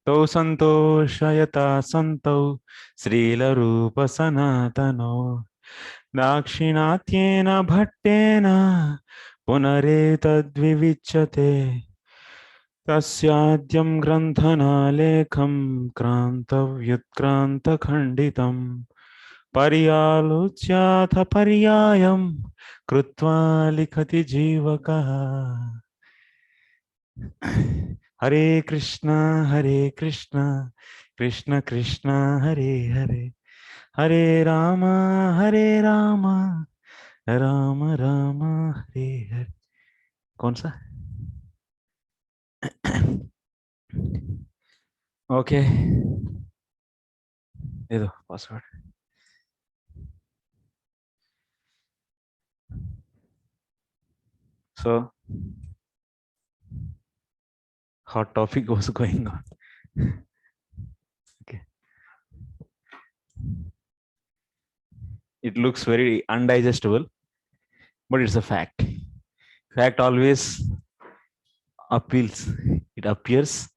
तो संतोषयता संतो श्रीलरूप सनातनो दाक्षिणात्येन भट्टेन पुनरेतद्विविच्यते तस्याद्यं ग्रन्थनालेखं क्रान्तव्युत्क्रान्तखण्डितम् पर्यालोच्याथ पर्यायं कृत्वा लिखति जीवकः हरे कृष्ण कृष्ण कृष्ण हरे हरे हरे राम राम राम हरे हरे. कौन सा? ओके, दे दो password. So hot topic was going on. Okay, it looks very undigestible, but it's a fact. Fact always appeals. It appears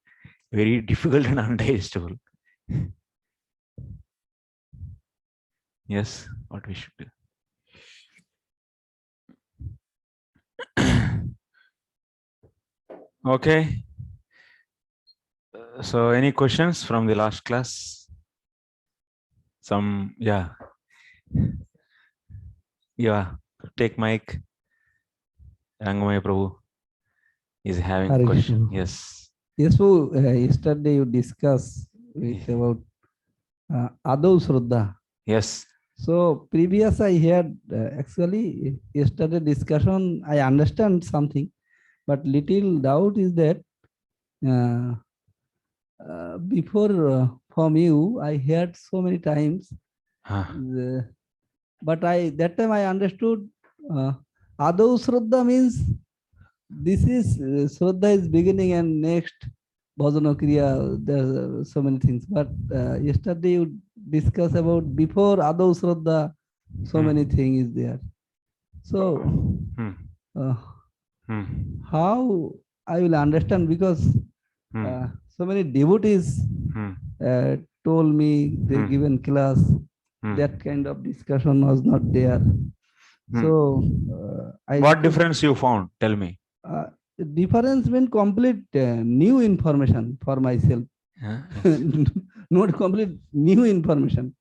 very difficult and undigestible. Yes, what we should do. Okay. So any questions from the last class? Some, yeah. Yeah, take mic. Rangamaya Prabhu is having a question. Yes. Yes, so yesterday you discussed with about Adau Shraddha. Yes. So previous I had actually yesterday discussion, I understand something, but little doubt is that before from you, I heard so many times, but that time I understood Adau Shraddha means this is Shraddha is beginning and next Bhajana Kriya, there's so many things. But yesterday you discussed about before Adau Shraddha, so many things is there. So how I will understand, because so many devotees told me, they given class, that kind of discussion was not there. So what difference you found? Tell me. Difference means complete new information for myself. Not complete new information.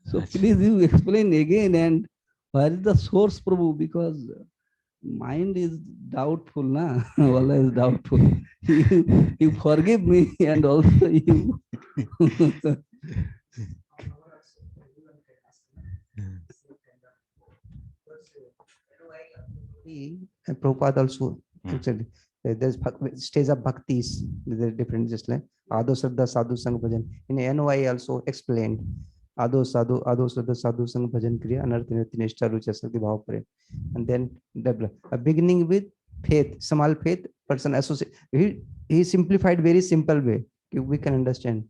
So please you explain again, and where is the source, Prabhu? Because mind is doubtful, na? Allah is doubtful. You forgive me, and also you. Prabhupada also actually there's stage of bhaktis, there's different, just like Ado Shraddha Sadhu Sang Bhajan. In NOI also explained Ado Shraddha Sadhu Sang Bhajan Kriya Anartha Nishta Rucha Sakti Bhav Pare. And then a beginning with faith, small faith, person associate. He simplified very simple way. We can understand.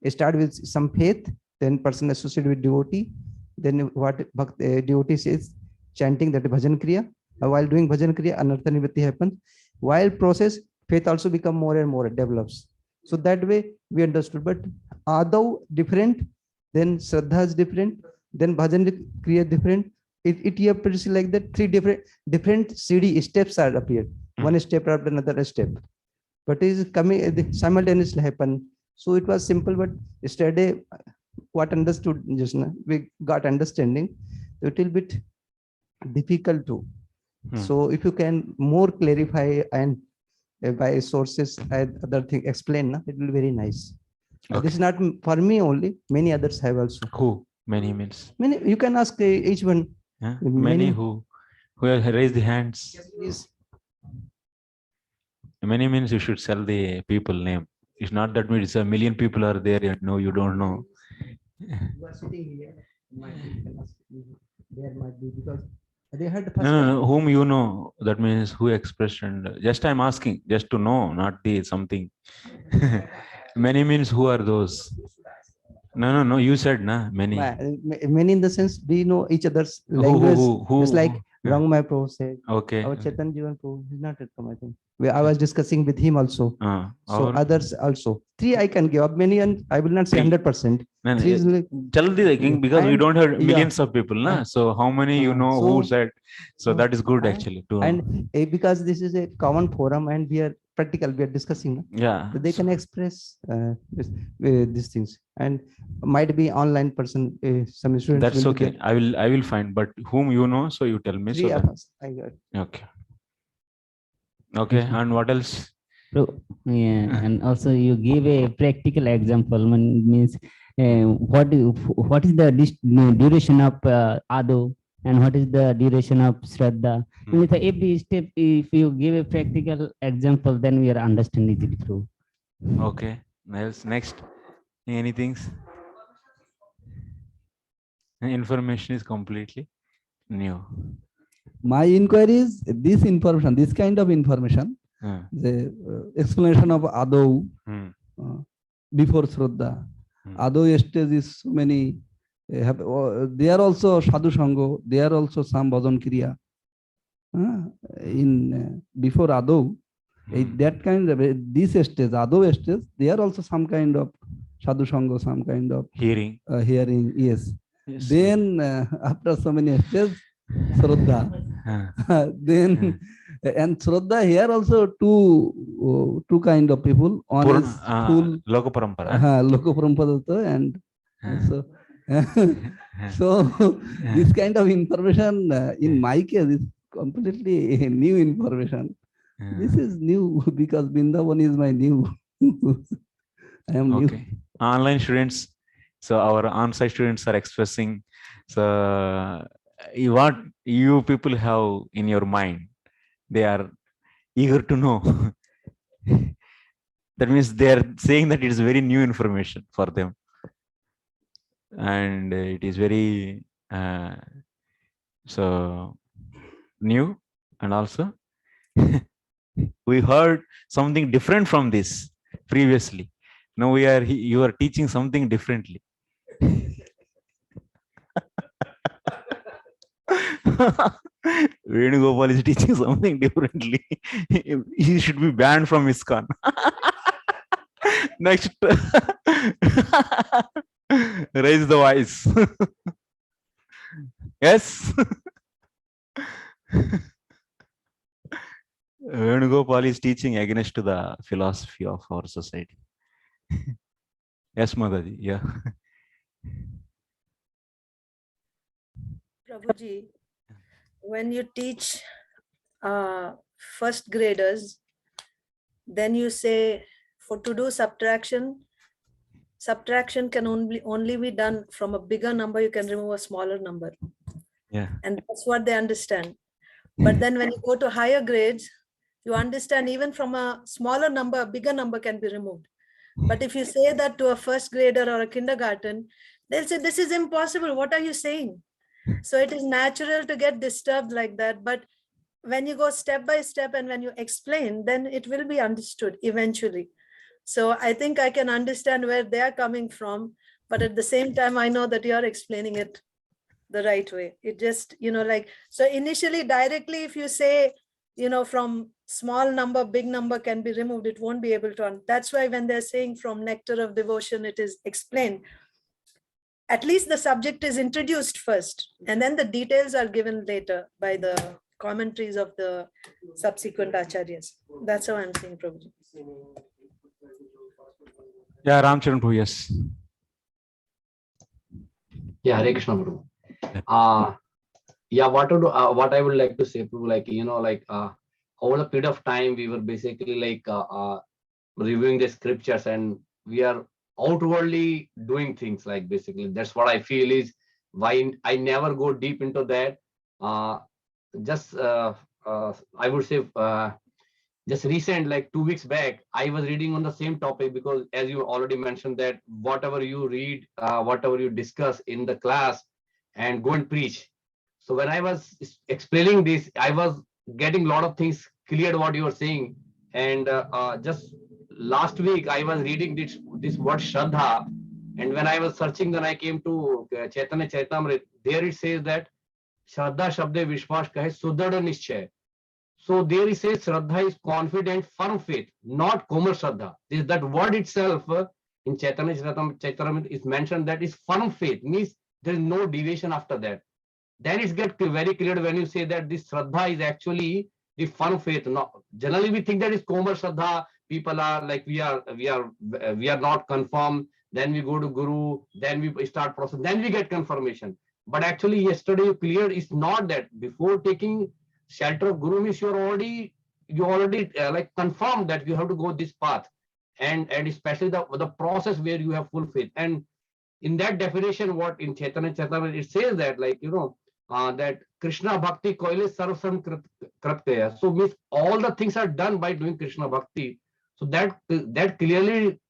Start with some faith, then person associated with devotee, then what devotee says, chanting that bhajan kriya. While doing bhajan kriya, anartha nivritti happens. While process, faith also become more and more develops. So that way we understood. But Adau different, then Shraddha is different, then bhajan kriya different. It appears like that. Three different CD steps are appeared. One step after another step. But it is coming simultaneously happen. So it was simple, but yesterday what understood just now, we got understanding. A little bit difficult to. So if you can more clarify and by sources and other thing explain, it will be very nice. Okay. This is not for me only, many others have also. Who? Many means? Many, you can ask each one. Many who have raised the hands. Yes. Many means you should sell the people name. It's not that means a million people are there and no, you don't know. You are sitting here. There might be, because they had the first no, whom you know, that means who expressed, and just I'm asking just to know, not the something. Many means who are those? No, you said na many. Many in the sense we know each other's language. Who? Just like Rangmay Prabhu said. Okay. Our Chaitanya Jivan Prabhu, he's not at home, I think. I was discussing with him also. So Or others also. 3 I can give up many, and I will not say 100%. no, Three is like, tell the king, because we and- don't have yeah. millions of people, na? So how many you know who so- said? So so that is good I- actually to And because this is a common forum and we are practical, we are discussing, no? yeah. So they can express these things, and might be online person. Some students That's will be okay. I will find, but whom you know, so you tell me. there. 3 So of that, us. I got. okay. Okay, and what else? Yeah, and also you give a practical example. Means what is the duration of ado, and what is the duration of shraddha? Means every step, if you give a practical example, then we are understanding it through. Okay. Else next. Anything? Information is completely new. My inquiry is this information, this kind of information, the explanation of Adau before Shraddha. Adau stage is so many. They are also Sadhu Sango. They are also some Bhajan Kriya. In before Adau, that kind of this stage, Adau stage, they are also some kind of Sadhu Sango, some kind of Hearing. hearing. Yes. Yes. Then after so many stages, Shraddha. Then and Shraddha here also two kind of people. One is full Loka Parampara. Loka Parampara and so so this kind of information in my case is completely new information. This is new because Vrindavan is my new. I am new. Okay. Online students. So our on-site students are expressing. So what you people have in your mind, they are eager to know. That means they are saying that it is very new information for them, and it is very so new, and also we heard something different from this previously. Now you are teaching something differently. Venugopal is teaching something differently. He should be banned from ISKCON. Next. Raise the voice. Yes. Venugopal is teaching against the philosophy of our society. Yes, Madaji. Yeah. Prabhuji, when you teach first graders, then you say to do subtraction can only be done from a bigger number. You can remove a smaller number. Yeah. And that's what they understand. But then when you go to higher grades, you understand even from a smaller number, a bigger number can be removed. But if you say that to a first grader or a kindergarten, they'll say, this is impossible. What are you saying? So it is natural to get disturbed like that. But when you go step by step and when you explain, then it will be understood eventually. So I think I can understand where they are coming from. But at the same time, I know that you are explaining it the right way. It just, so initially directly, if you say, from small number, big number can be removed, it won't be able to. That's why when they're saying from nectar of devotion, it is explained. At least the subject is introduced first, and then the details are given later by the commentaries of the subsequent acharyas. That's how I'm saying, Prabhuji. Yeah, Ramcharan Prabhu, yes. Yeah, Hare Krishna Prabhu. Yeah, what I would like to say, Prabhu, over a period of time, we were basically reviewing the scriptures, and we are outwardly doing things basically. That's what I feel is why I never go deep into that. I would say just recent, 2 weeks back, I was reading on the same topic, because as you already mentioned that whatever you read, whatever you discuss in the class, and go and preach. So when I was explaining this, I was getting a lot of things cleared what you were saying. And just last week, I was reading this word Shraddha. And when I was searching, then I came to Chaitanya Charitamrita. There it says that Shraddha Shabde Vishwas kahe Sudhada Nischay. So there he says Shraddha is confident, firm faith, not Komal Shraddha. That word itself in Chaitanya Charitamrita is mentioned that is firm faith, means there is no deviation after that. Then it gets very clear when you say that this Shraddha is actually the firm faith. No, generally we think that is Komal Shraddha. People are like we are not confirmed. Then we go to Guru. Then we start process. Then we get confirmation. But actually, yesterday you cleared it's not that. Before taking shelter of Guru means you already like confirmed that you have to go this path, and especially the process where you have full faith. And in that definition, what in Chaitanya Charitamrita it says that that Krishna Bhakti koile sarvasam kratkaya. So means all the things are done by doing Krishna Bhakti. So that clearly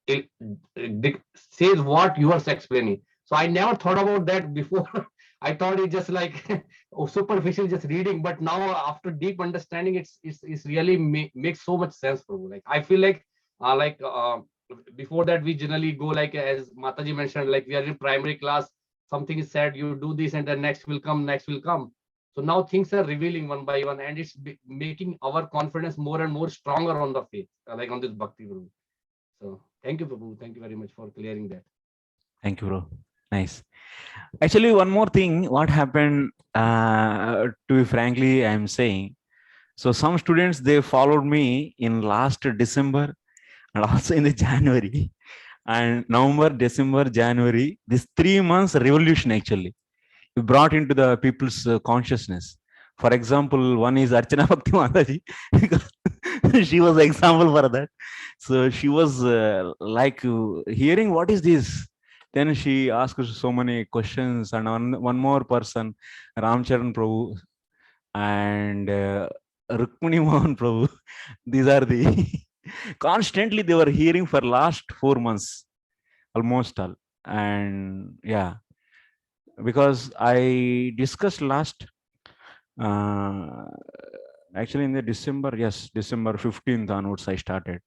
says what you are explaining. So I never thought about that before. I thought it's just like superficial, just reading. But now after deep understanding, it's really makes so much sense, Prabhu. Like I feel like before that we generally go like as Mataji mentioned, like we are in primary class, something is said, you do this and the next will come, next will come. So now things are revealing one by one, and it's making our confidence more and more stronger on the faith, like on this bhakti Guru. So thank you, Prabhu. Thank you very much for clearing that. Thank you, bro. Nice. Actually, one more thing, what happened, to be frankly, I'm saying, so some students, they followed me in last December and also in the January and November, December, January, this 3 months revolution actually brought into the people's consciousness. For example, one is Archana Bhakti Mataji, because she was an example for that. So she was hearing what is this. Then she asked so many questions, and one more person, Ramcharan Prabhu and Rukmini Mohan Prabhu. These are the constantly they were hearing for last 4 months, almost all. And yeah, because I discussed last actually in the December, yes, December 15th onwards I started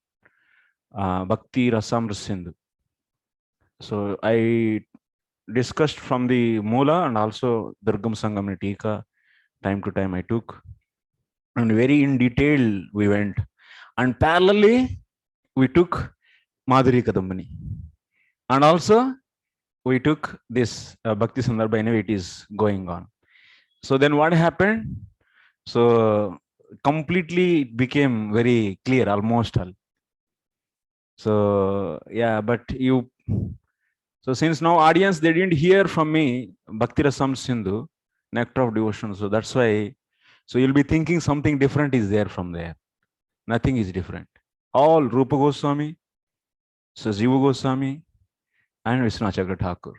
Bhakti Rasamrita Sindhu. So I discussed from the Mula and also Durgam Sangamani Tika. Time to time I took, and very in detail we went, and parallelly we took Madhuri Kadambani, and also we took this Bhakti Sandarbha. Anyway, it is going on. So then what happened? So completely it became very clear, almost all. So yeah, but so since now audience, they didn't hear from me Bhakti Rasam Sindhu, Nectar of Devotion. So that's why, so you'll be thinking something different is there from there. Nothing is different. All Rupa Goswami, Sajiva Goswami, and Vishwanath Thakur.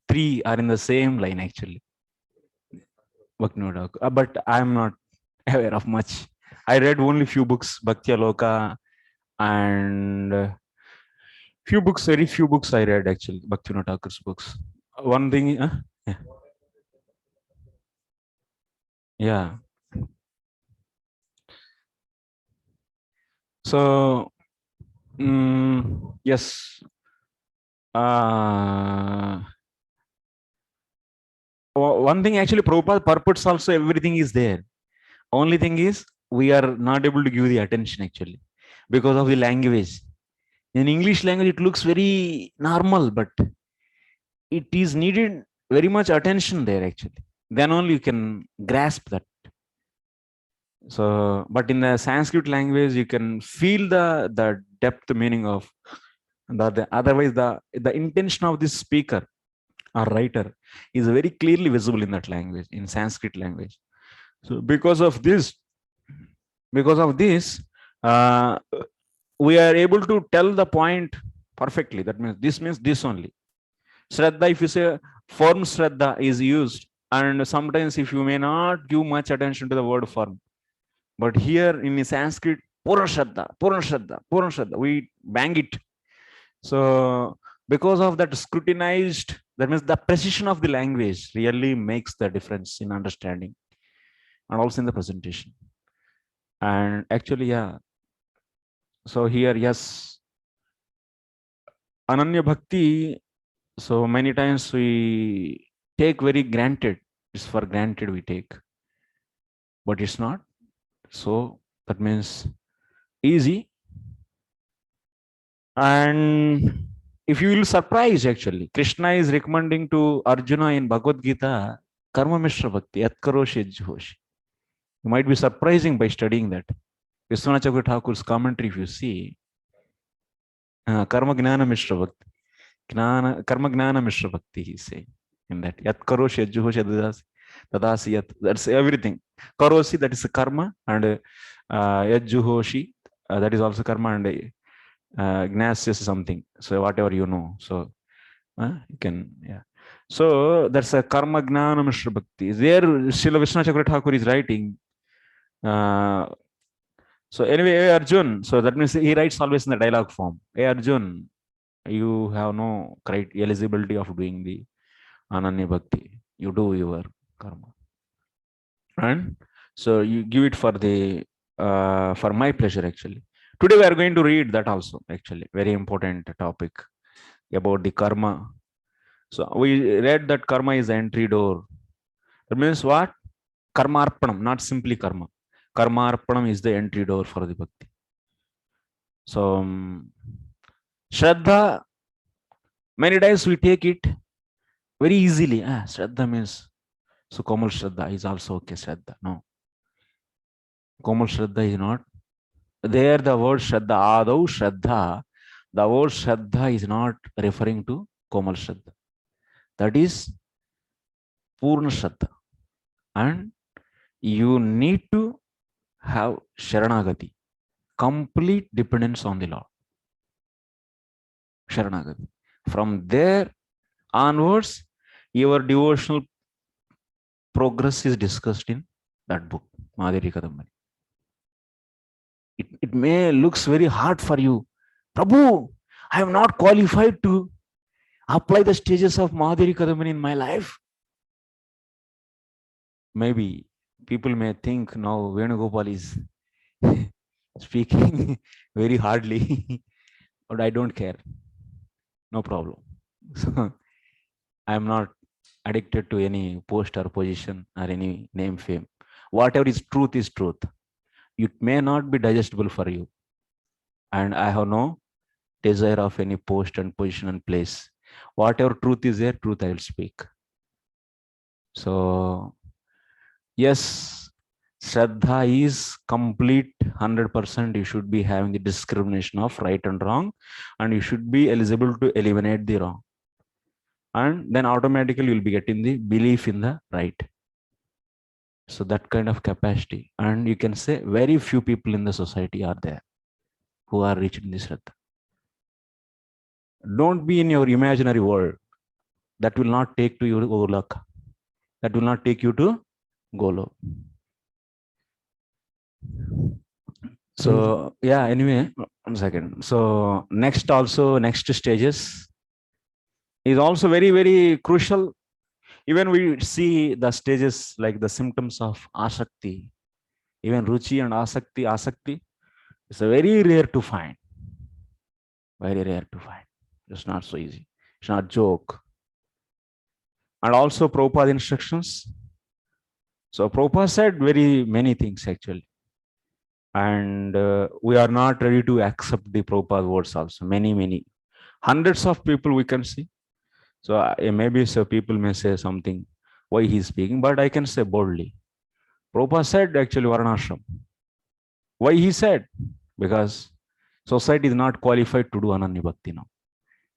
3 are in the same line actually. But I'm not aware of much. I read only few books, Bhakti Aloka, and very few books I read actually, Bhaktivinoda Thakur's books. One thing, yeah. Yeah. So, yes. One thing actually, Prabhupada purports also everything is there. Only thing is we are not able to give the attention actually because of the language. In English language, it looks very normal, but it is needed very much attention there actually. Then only you can grasp that. So, but in the Sanskrit language, you can feel the depth meaning of otherwise the intention of this speaker or writer is very clearly visible in that language, in Sanskrit language. So because of this, we are able to tell the point perfectly. That means this only. Shraddha, if you say form Shraddha is used, and sometimes if you may not give much attention to the word form, but here in Sanskrit, Purna Shraddha, we bang it. So because of that scrutinized, that means the precision of the language really makes the difference in understanding and also in the presentation. And actually, yeah. So here, yes, Ananya Bhakti, so many times we take very granted It's for granted we take, but it's not. So that means easy. And if you will surprise, actually, Krishna is recommending to Arjuna in Bhagavad Gita, Karma Mishra Bhakti, Yat Karoshi Yajhoshi. You might be surprising by studying that. Vishwanath Chakravarti Thakur's commentary, if you see, Karma Gnana Mishra Bhakti, Karma Gnana Mishra Bhakti, he's saying in that. Yat Karoshi Yajhoshi Tadasi Yat. That's everything. Karosi, that is karma, and Yajhoshi, that is also karma, and Gnasya something. So whatever you know. So you can, yeah. So that's a karma gnana mishra bhakti. There, Srila Vishwanath Chakravarti Thakur is writing. So anyway, hey Arjun. So that means he writes always in the dialogue form. Hey Arjun, you have no eligibility of doing the Ananya Bhakti. You do your karma, and so you give it for the for my pleasure. Actually, today we are going to read that also. Actually, very important topic about the karma. So we read that karma is the entry door. That means what? Karma arpanam, not simply karma. Karma arpanam is the entry door for the bhakti. So Shraddha, many times we take it very easily. Shraddha means, so Komal Shraddha is also okay. Shraddha, no. Komal Shraddha is not. There the word Shraddha, Adau Shraddha, the word Shraddha is not referring to Komal Shraddha. That is Purna Shraddha. And you need to have Sharanagati, complete dependence on the Lord. Sharanagati. From there onwards, your devotional progress is discussed in that book, Madhuri Kadambari. It may looks very hard for you. Prabhu, I am not qualified to apply the stages of Madhuri Kadambari in my life. Maybe people may think now Venugopal is speaking very hardly, but I don't care. No problem. So I am not addicted to any post or position or any name, fame. Whatever is truth. It may not be digestible for you. And I have no desire of any post and position and place. Whatever truth is there, truth I will speak. So, yes, Shraddha is complete 100%. You should be having the discrimination of right and wrong, and you should be eligible to eliminate the wrong. And then automatically you'll be getting the belief in the right. So that kind of capacity. And you can say very few people in the society are there who are reached in this Shraddha. Don't be in your imaginary world. That will not take to your Golaka. That will not take you to Golo. So yeah, anyway, 1 second. So next stages is also very, very crucial. Even we see the stages like the symptoms of Asakti, even Ruchi and Asakti is very rare to find. Very rare to find. It's not so easy. It's not joke. And also Prabhupada instructions. So Prabhupada said very many things actually. And we are not ready to accept the Prabhupada words also. Many. Hundreds of people we can see. So maybe so people may say something, why he's speaking, but I can say boldly. Prabhupada said actually Varnashram. Why he said? Because society is not qualified to do Ananya Bhakti now.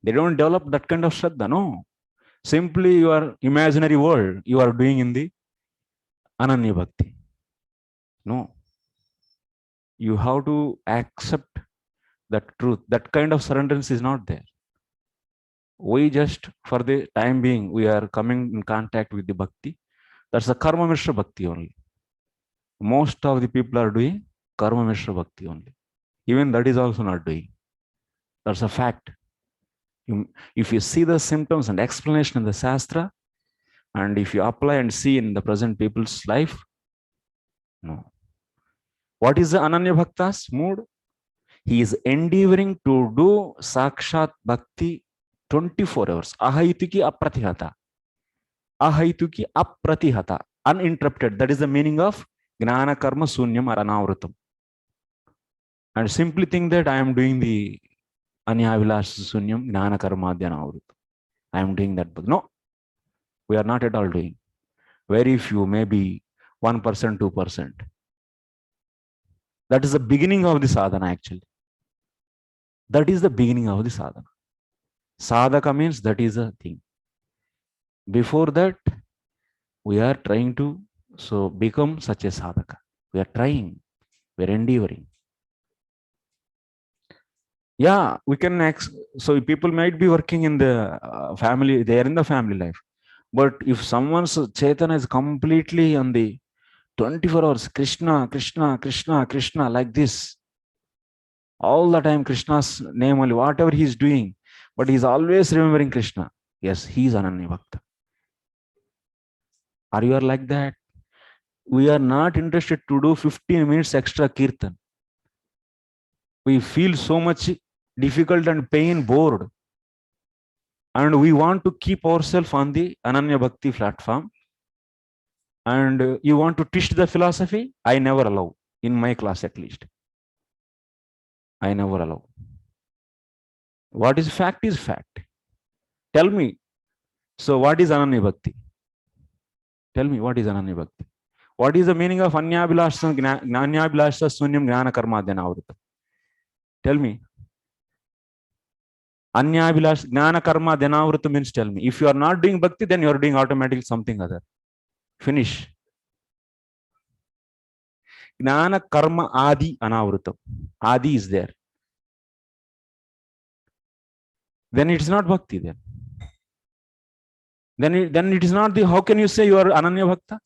They don't develop that kind of Shraddha, no. Simply your imaginary world you are doing in the Ananya Bhakti. No. You have to accept that truth. That kind of surrenderance is not there. We just, for the time being, we are coming in contact with the Bhakti. That's the Karma Mishra Bhakti only. Most of the people are doing Karma Mishra Bhakti only. Even that is also not doing. That's a fact. If you see the symptoms and explanation in the Shastra, and if you apply and see in the present people's life, no. What is the Ananya Bhakta's mood? He is endeavoring to do Sakshat Bhakti 24 hours. Ahayutiki Apratihata. ahaituki apratihata, uninterrupted. That is the meaning of gnana karma sunyam or anavrutam. And simply think that I am doing the anyavilash sunyam gnana karma anavrutam. I am doing that. But no, we are not at all doing. Very few, maybe 1%, 2%. That is the beginning of the sadhana actually. That is the beginning of the sadhana. Sadhaka means that is a thing. Before that, we are trying to become such a sadhaka. We are trying, we are endeavoring. Yeah, we can. So people might be working in the family, they are in the family life. But if someone's Chaitanya is completely on the 24 hours, Krishna, Krishna, Krishna, Krishna, like this, all the time Krishna's name only, whatever he is doing, but he's always remembering Krishna. Yes, he is Ananya Bhakta. Are you like that? We are not interested to do 15 minutes extra kirtan. We feel so much difficult and pain, bored. And we want to keep ourselves on the Ananya Bhakti platform. And you want to teach the philosophy? I never allow, in my class at least. I never allow. What is fact is fact. Tell me. So what is Ananya Bhakti? Tell me, what is Ananya Bhakti? What is the meaning of Anyabhilasha Sunyam Gnana Karma Dhyanavrita? Tell me. Anyabhilash Gnana Karma Dhyanavrita means, tell me. If you are not doing Bhakti, then you are doing automatically something other. Finish. Gnana Karma Adi Anavrita. Adi is there. Then it's not Bhakti then. Then it is not the, how can you say you are Ananya Bhakta?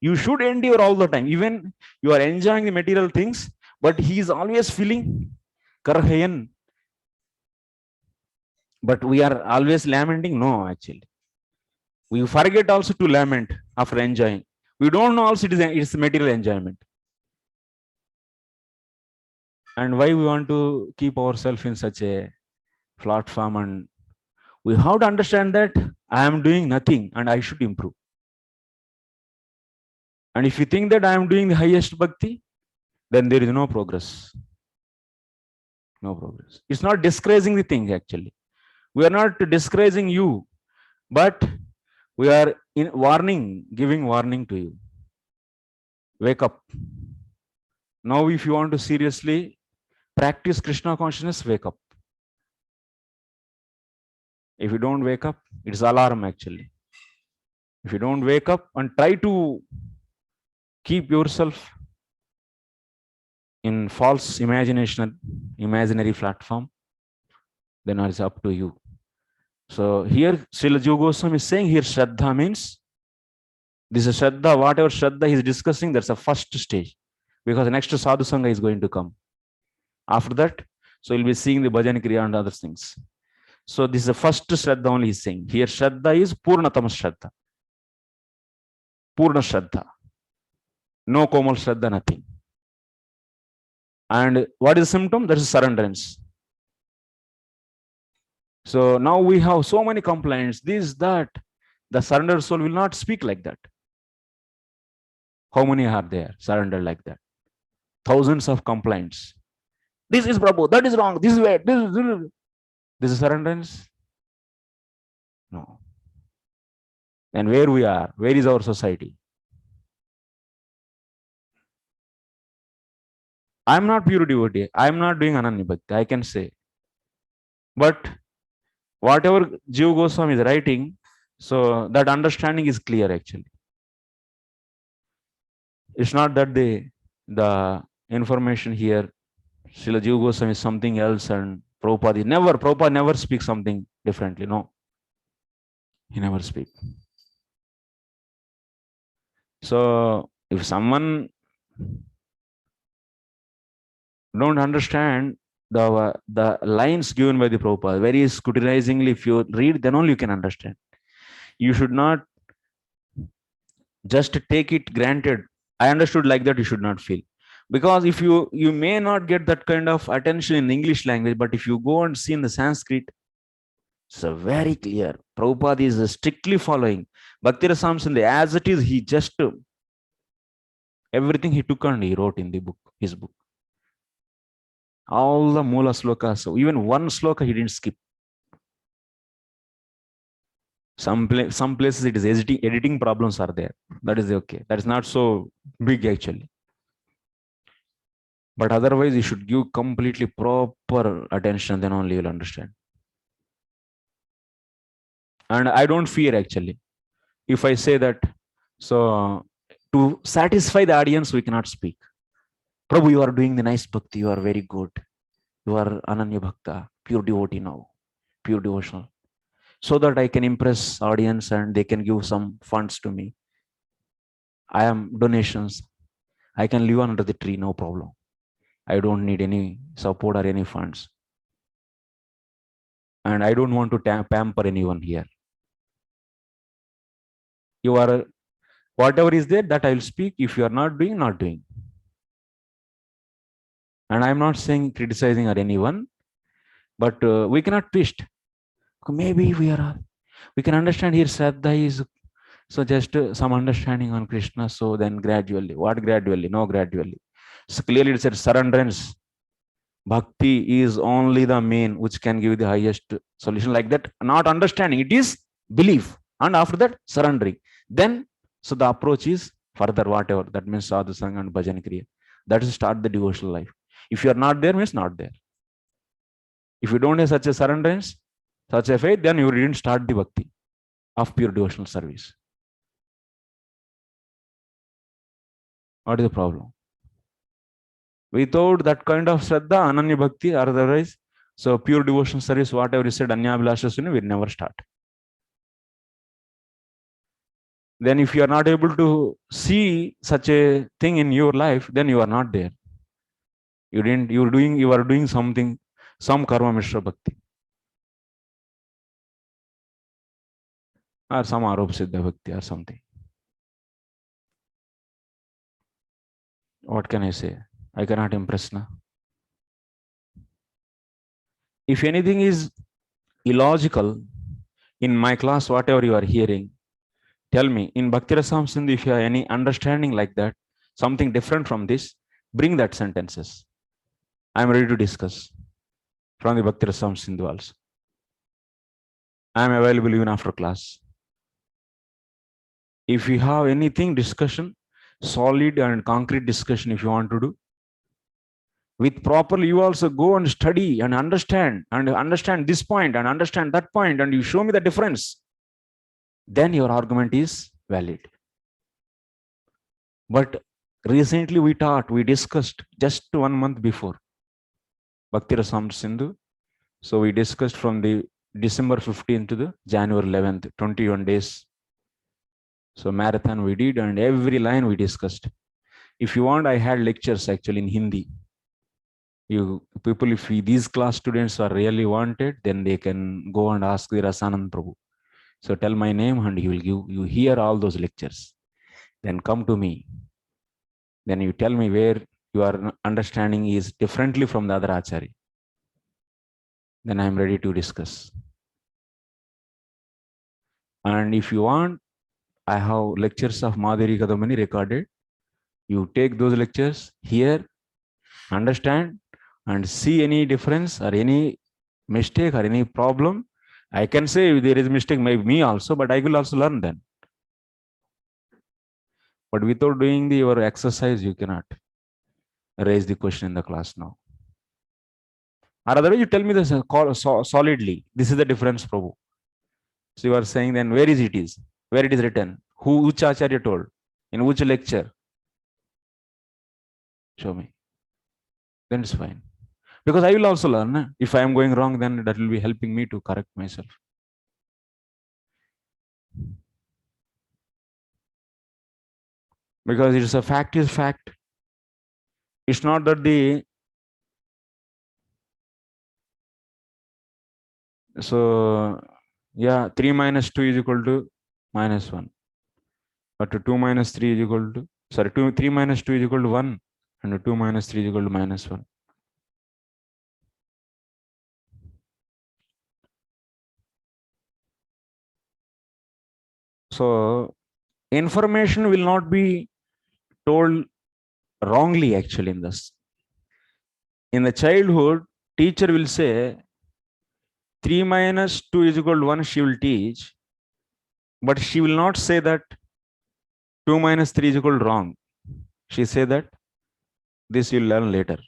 You should endure all the time. Even you are enjoying the material things, but he is always feeling Karhayan. But we are always lamenting? No, actually. We forget also to lament after enjoying. We don't know also it's material enjoyment. And why we want to keep ourselves in such a platform, and we have to understand that I am doing nothing and I should improve. And if you think that I am doing the highest bhakti, then there is no progress. No progress. It's not discouraging the thing actually. We are not discouraging you, but we are giving warning to you. Wake up. Now, if you want to seriously practice Krishna consciousness, wake up. If you don't wake up, it's alarm actually. If you don't wake up and try to keep yourself in false imaginary platform, then it's up to you. So here Srila Jiva Goswami is saying here Shraddha means, this is Shraddha, whatever Shraddha he is discussing, that's a first stage. Because the next Sadhu Sangha is going to come. After that, so you'll be seeing the Bhajan Kriya and other things. So this is the first Shraddha only he's saying. Here Shraddha is Purnatama Shraddha. Purna Shraddha. No Komal Shraddha, nothing. And what is the symptom? That is surrenderance. So now we have so many complaints, this, that. The surrendered soul will not speak like that. How many are there surrendered like that? Thousands of complaints. This is Prabhu, that is wrong, this is bad, this is surrenderance? No. And where we are, where is our society? I am not pure devotee. I am not doing Ananya Bhakti, I can say. But whatever Jiva Goswami is writing, so that understanding is clear actually. It's not that the information here, Srila Jiva Goswami is something else and Prabhupada never speaks something differently. No. He never speaks. So if someone don't understand the lines given by the Prabhupada very scrutinizingly, if you read, then only you can understand. You should not just take it granted. I understood like that, you should not feel. Because if you may not get that kind of attention in the English language, but if you go and see in the Sanskrit, It's a very clear. Prabhupada is strictly following. Bhakti Rasamsindhi, as it is, he just everything he took and he wrote in the book, his book. All the Mula slokas, so even one sloka he didn't skip. Some places it is editing problems are there. That is okay. That is not so big actually. But otherwise, you should give completely proper attention, then only you'll understand. And I don't fear actually. If I say that, so to satisfy the audience, we cannot speak. Prabhu, you are doing the nice bhakti, you are very good. You are Ananya Bhakta, pure devotee now, pure devotional. So that I can impress audience and they can give some funds to me. I am donations. I can live under the tree, no problem. I don't need any support or any funds. And I don't want to pamper anyone here. You are, whatever is there, that I will speak. If you are not doing, not doing. And I'm not saying criticizing or anyone, but we cannot twist. Maybe we can understand here Shraddha is, so just some understanding on Krishna. So then gradually, what gradually? No gradually. So clearly it said surrenderance. Bhakti is only the main which can give the highest solution, like that. Not understanding, it is belief. And after that, surrendering. Then, so the approach is further, whatever. That means sadhu sangha and bhajan kriya. That is start the devotional life. If you are not there, means not there. If you don't have such a surrenderance, such a faith, then you didn't start the bhakti of pure devotional service. What is the problem? Without that kind of Shraddha, Ananya Bhakti, or otherwise, so pure devotional service, whatever you said, Anyabhilasha, will never start. Then if you are not able to see such a thing in your life, then you are not there. You are doing something, some karma mishra bhakti. Or some arop siddha bhakti or something. What can I say? I cannot impress now. If anything is illogical in my class, whatever you are hearing, tell me. In Bhakti Rasam Sindhu, if you have any understanding like that, something different from this, bring that sentences. I am ready to discuss from the Bhakti Rasam Sindhu also. I am available even after class. If you have anything discussion, solid and concrete discussion, if you want to do, with properly, you also go and study and understand this point and understand that point, and you show me the difference. Then your argument is valid. But recently we discussed just 1 month before Bhakti Rasam Sindhu. So we discussed from the December 15th to the January 11th, 21 days. So marathon we did, and every line we discussed. If you want, I had lectures actually in Hindi. You people, if these class students are really wanted, then they can go and ask the Rasanand Prabhu. So tell my name and he will give you hear all those lectures. Then come to me. Then you tell me where your understanding is differently from the other Acharya. Then I am ready to discuss. And if you want, I have lectures of Madhuri Kadamani recorded. You take those lectures, hear, understand, and see any difference or any mistake or any problem. I can say if there is a mistake, maybe me also, but I will also learn then. But without doing your exercise, you cannot raise the question in the class now. Or otherwise, you tell me this solidly. This is the difference, Prabhu. So you are saying then where is it is? Where it is written? Which Acharya told? In which lecture? Show me. Then it's fine. Because I will also learn. If I am going wrong, then that will be helping me to correct myself. Because it's a fact is fact. It's not that so yeah, 3 minus 2 is equal to minus 1. But 2 minus 3 is equal to, 3 minus 2 is equal to 1. And 2 minus 3 is equal to minus 1. So information will not be told wrongly actually in this. In the childhood, teacher will say 3 minus 2 is equal to 1, she will teach, but she will not say that 2 minus 3 is equal to wrong. She say that this you'll learn later.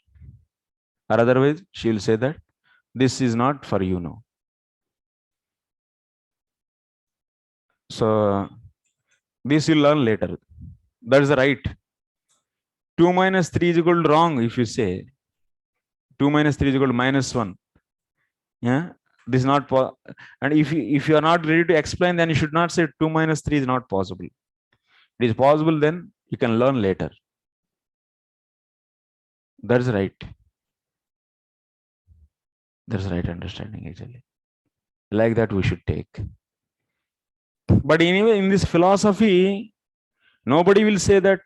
Or otherwise, she will say that this is not for you now. So this you'll learn later. That is the right. 2 minus 3 is equal to wrong if you say 2 minus 3 is equal to minus 1. Yeah, this is not and if you are not ready to explain, then you should not say 2 minus 3 is not possible. It is possible, then you can learn later. That's right. That's right understanding actually. Like that we should take. But anyway, in this philosophy, nobody will say that,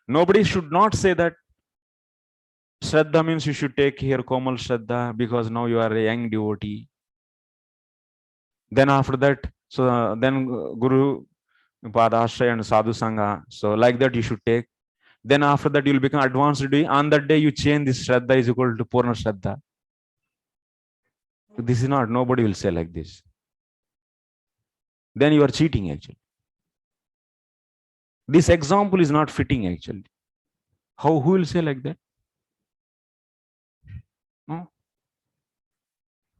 nobody should not say that Shraddha means you should take here Komal Shraddha because now you are a young devotee. Then after that, so then Guru Padashraya and Sadhu Sangha. So like that you should take. Then after that you will become advanced devotee. On that day you change this Shraddha is equal to Purna Shraddha. This is not, nobody will say like this. Then you are cheating actually. This example is not fitting actually. Who will say like that? No?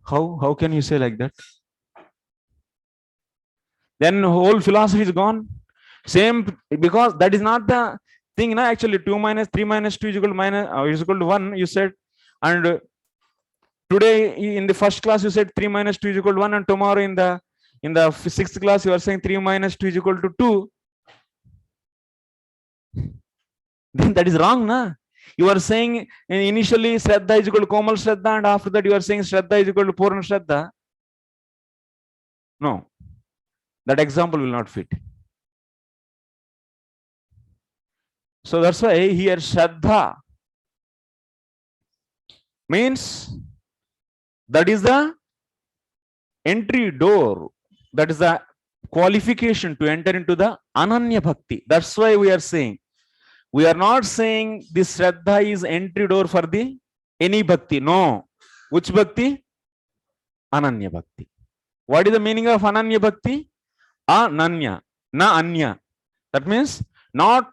How can you say like that? Then whole philosophy is gone. Same, because that is not the thing. No, actually 2 minus 3 minus 2 is equal to is equal to 1, you said. And today in the first class you said 3 minus 2 is equal to 1, and tomorrow in the 6th class you are saying 3 minus 2 is equal to 2. Then that is wrong, na? You are saying initially Shraddha is equal to Komal Shraddha, and after that you are saying Shraddha is equal to Purna Shraddha. No, that example will not fit. So that's why here Shraddha means that is the entry door, that is the qualification to enter into the Ananya Bhakti. That's why we are saying, we are not saying this Shraddha is entry door for the any Bhakti. No. Which Bhakti? Ananya Bhakti. What is the meaning of Ananya Bhakti? Ananya, na anya. That means not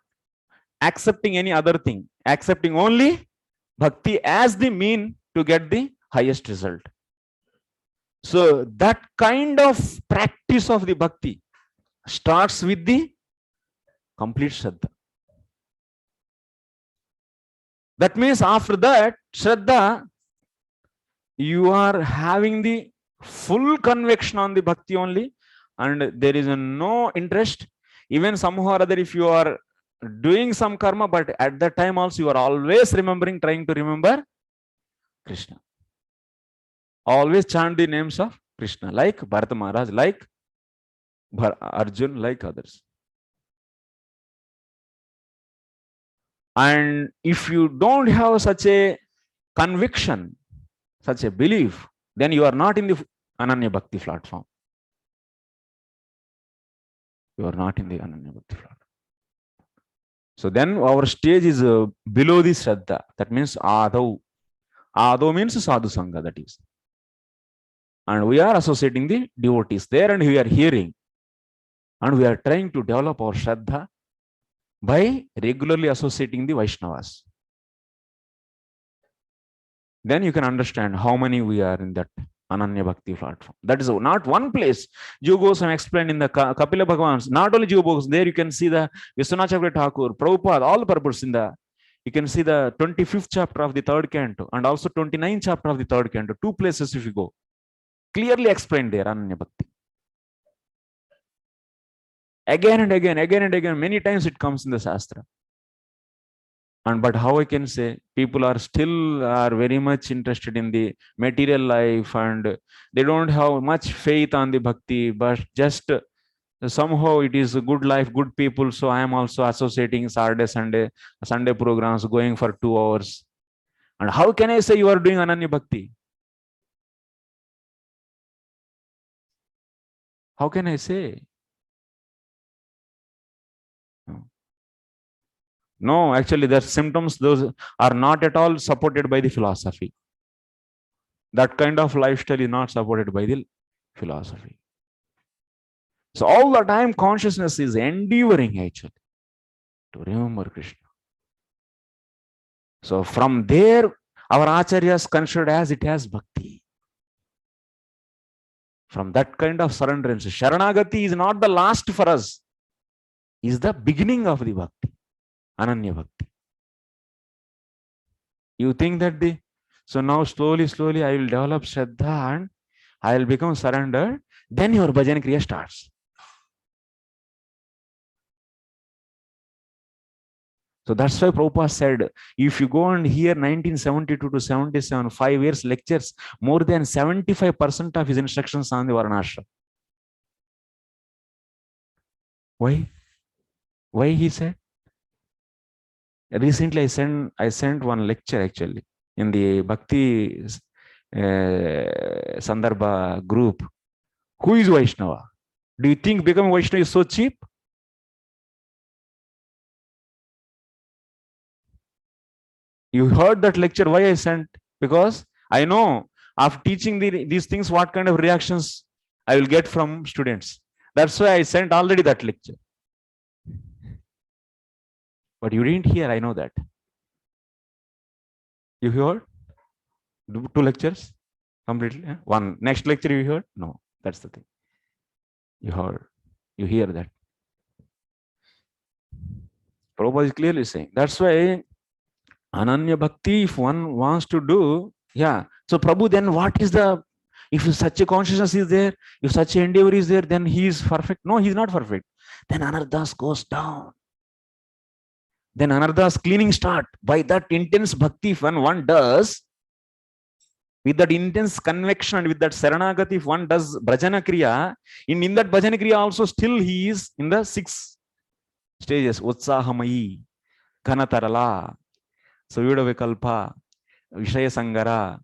accepting any other thing, accepting only Bhakti as the mean to get the highest result. So that kind of practice of the Bhakti starts with the complete Shraddha. That means after that, Shraddha, you are having the full conviction on the Bhakti only, and there is no interest. Even somehow or other, if you are doing some karma, but at that time also you are always remembering, trying to remember Krishna. Always chant the names of Krishna, like Bharata Maharaj, like Arjun, like others. And if you don't have such a conviction, such a belief, then you are not in the Ananya Bhakti platform. You are not in the Ananya Bhakti platform. So then our stage is below the Shraddha. That means Adau. Adau means Sadhu Sangha, that is. And we are associating the devotees there, and we are hearing. And we are trying to develop our Shraddha by regularly associating the Vaishnavas. Then you can understand how many we are in that Ananya Bhakti platform. That is not one place. Jiva Goswami explained in the Kapila Bhagavans. Not only Jiva Goswami, there you can see the Vishwanath Chakravarti Thakur, Prabhupada, all the purpose in the. You can see the 25th chapter of the 3rd canto and also 29th chapter of the 3rd canto. 2 places if you go. Clearly explained there, Ananya Bhakti. Again and again, many times it comes in the Shastra. And but how I can say, people are still very much interested in the material life, and they don't have much faith on the Bhakti, but just somehow it is a good life, good people. So I am also associating Sunday programs, going for 2 hours. And how can I say you are doing Ananya Bhakti? How can I say? No, actually, the symptoms, those are not at all supported by the philosophy. That kind of lifestyle is not supported by the philosophy. So all the time, consciousness is endeavoring actually to remember Krishna. So from there, our acharyas considered as it as bhakti. From that kind of surrenderance, Sharanagati is not the last for us, is the beginning of the bhakti, Ananya bhakti. You think that so now slowly, slowly I will develop Shraddha and I will become surrendered, then your bhajan kriya starts. So that's why Prabhupada said, if you go and hear 1972 to 77, 5 years lectures, more than 75% of his instructions on the Varnashram. Why? Why he said? Recently I sent one lecture actually in the Bhakti Sandarbha group. Who is Vaishnava? Do you think becoming Vaishnava is so cheap? You heard that lecture, why I sent? Because I know after teaching these things, what kind of reactions I will get from students. That's why I sent already that lecture. But you didn't hear, I know that. You heard? 2 lectures? Completely? One. Next lecture you heard? No, that's the thing. You heard. You hear that. Prabhupada is clearly saying. That's why Ananya Bhakti, if one wants to do, yeah. So Prabhu, then what is if such a consciousness is there, if such an endeavor is there, then he is perfect. No, he is not perfect. Then Anardas goes down. Then Anardas cleaning start. By that intense bhakti, if one does, with that intense conviction and with that Saranagati, if one does Bhajana Kriya, in that Bhajana Kriya also still he is in the 6 stages. Utsahamayi, Ghanatarala, Suyuda Vikalpa, Vishaya Sangara,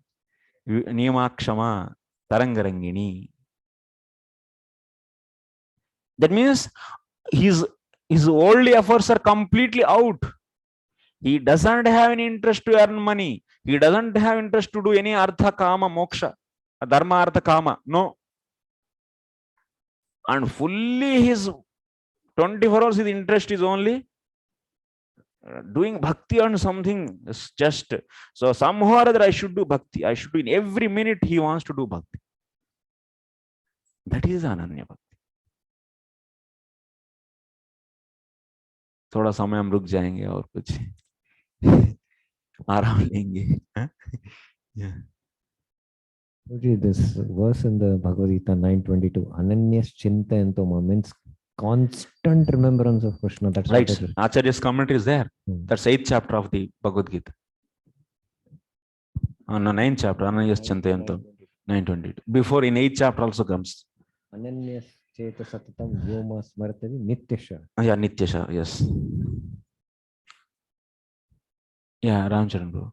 Niyamakshama, Tarangarangini. That means his worldly efforts are completely out. He doesn't have any interest to earn money. He doesn't have interest to do any artha kama moksha, dharma artha kama. No. And fully his 24 hours his interest is only doing bhakti on something. Just so somehow or other I should do bhakti. I should do in every minute he wants to do bhakti. That is Ananya Bhakti. थोड़ा समय हम रुक जाएंगे और कुछ आराम लेंगे. Yeah. This verse in the Bhagavad Gita 9:22, Ananyas Chintayantoma, means constant remembrance of Krishna. That's right. What Acharya's commentary is there. That's 8th chapter of the Bhagavad Gita. On the 9th chapter, Ananyas Chintayantoma, 9:22. Before in 8th chapter also comes. Ananyas Cheta Satatam Vyoma Smartavi Nityasha. Yeah, Nityasha, yes. Yeah, Ramcharan bro.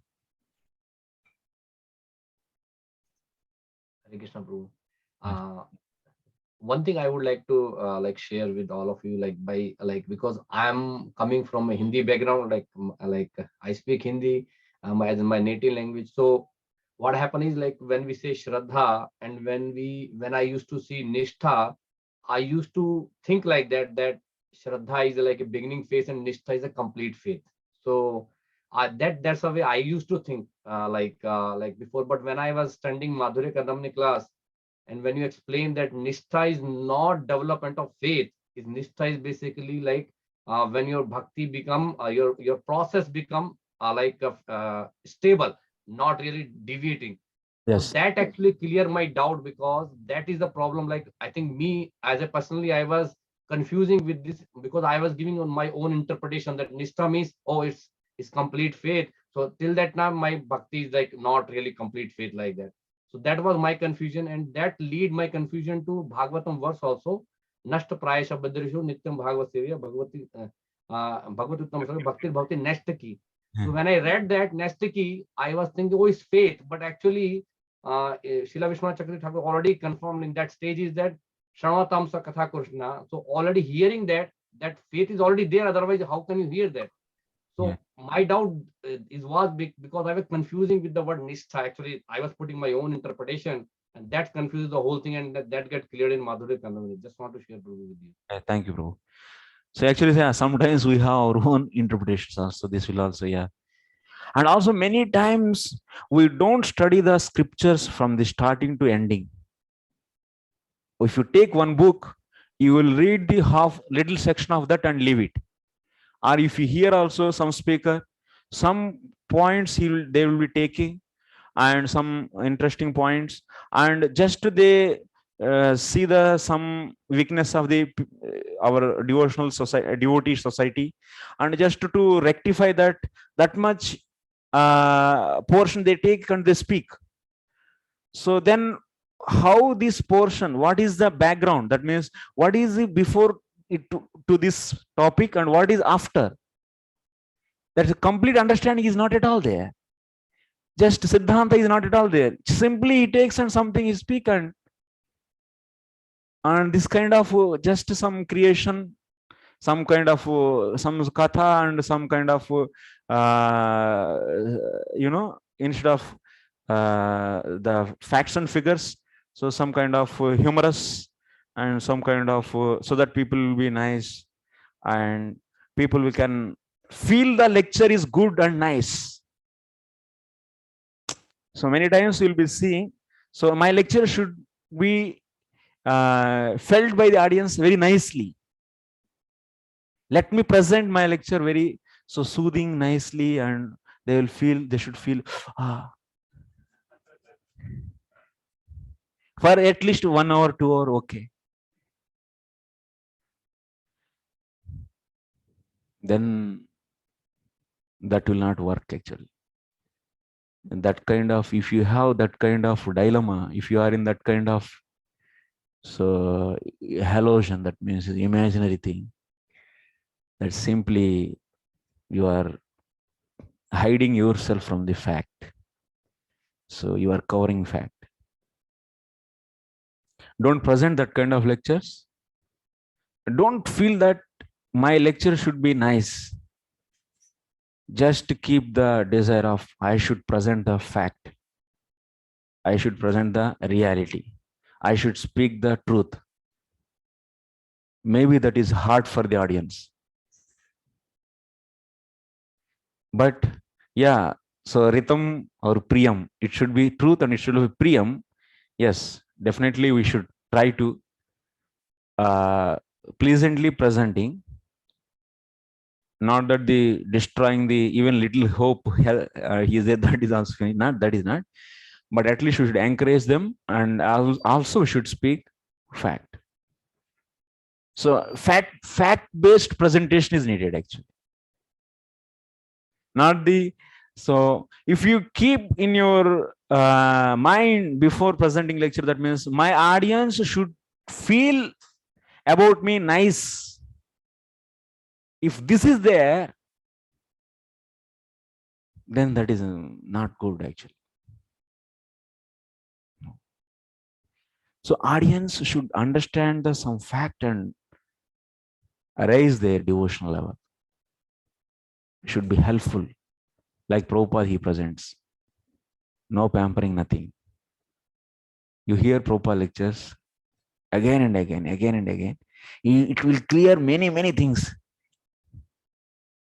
Hare Krishna, Prabhu. One thing I would like to share with all of you, because I'm coming from a Hindi background, I speak Hindi as my native language. So what happened is, like, when we say Shraddha and when I used to see Nishtha, I used to think like that Shraddha is like a beginning phase and Nishtha is a complete faith. So that's the way I used to think before. But when I was studying Madhurya Kadamni class, and when you explain that Nishtha is not development of faith, Nishtha is basically like when your bhakti become, your process become stable, not really deviating. Yes. So that actually clear my doubt, because that is the problem. Like, I think me as a personally, I was confusing with this, because I was giving on my own interpretation that Nishtha means, oh, it's complete faith. So till that time, my bhakti is like not really complete faith like that. So that was my confusion, and that lead my confusion to Bhagavatam verse also. Nashta prayasha badrishu nityam bhagavad sevya bhagavati bhagavatam bhakti bhakti nastaki. So when I read that nastaki, I was thinking, oh, it's faith. But actually, Srila Vishwanath Chakravarti Thakur already confirmed in that stage is that Shravatamsa Katha Krishna. So already hearing that faith is already there. Otherwise, how can you hear that? So my doubt was big because I was confusing with the word nishtha. Actually, I was putting my own interpretation, and that confuses the whole thing, and that get cleared in Madhurya Kandavali. Just want to share Prabhu with you. Thank you, bro. So actually, yeah, sometimes we have our own interpretations also. This will also, yeah. And also many times we don't study the scriptures from the starting to ending. If you take one book, you will read the half little section of that and leave it. Or if you hear also some speaker, some points they will be taking and some interesting points, and just they see the some weakness of the our devotional society, devotee society, and just to rectify that much portion they take and they speak. So then how this portion, what is the background, that means what is it before it to this topic and what is after, that complete understanding is not at all there. Just Siddhanta is not at all there. Simply he takes and something he speak, and this kind of just some creation, some kind of some katha and some kind of instead of the facts and figures, so some kind of humorous and some kind of so that people will be nice and people will can feel the lecture is good and nice. So many times you'll be seeing, so my lecture should be felt by the audience very nicely. Let me present my lecture very so soothing nicely, and they should feel for at least 1 hour, 2 hour, okay. Then that will not work actually. And that kind of, if you have that kind of dilemma, if you are in that kind of so hallucination, that means imaginary thing, that simply you are hiding yourself from the fact. So you are covering fact. Don't present that kind of lectures. Don't feel that my lecture should be nice. Just keep the desire of I should present the fact. I should present the reality. I should speak the truth. Maybe that is hard for the audience. But yeah, so Ritam or Priyam, it should be truth and it should be Priyam. Yes, definitely we should try to pleasantly presenting, not that the destroying the even little hope he said that is also not, that is not, but at least we should encourage them and also should speak fact. So fact based presentation is needed actually, not the, so if you keep in your mind before presenting lecture, that means my audience should feel about me nice. If this is there, then that is not good actually. So audience should understand the some fact and raise their devotional level. Should be helpful, like Prabhupada he presents. No pampering, nothing. You hear Prabhupada lectures again and again, again and again. It will clear many, many things.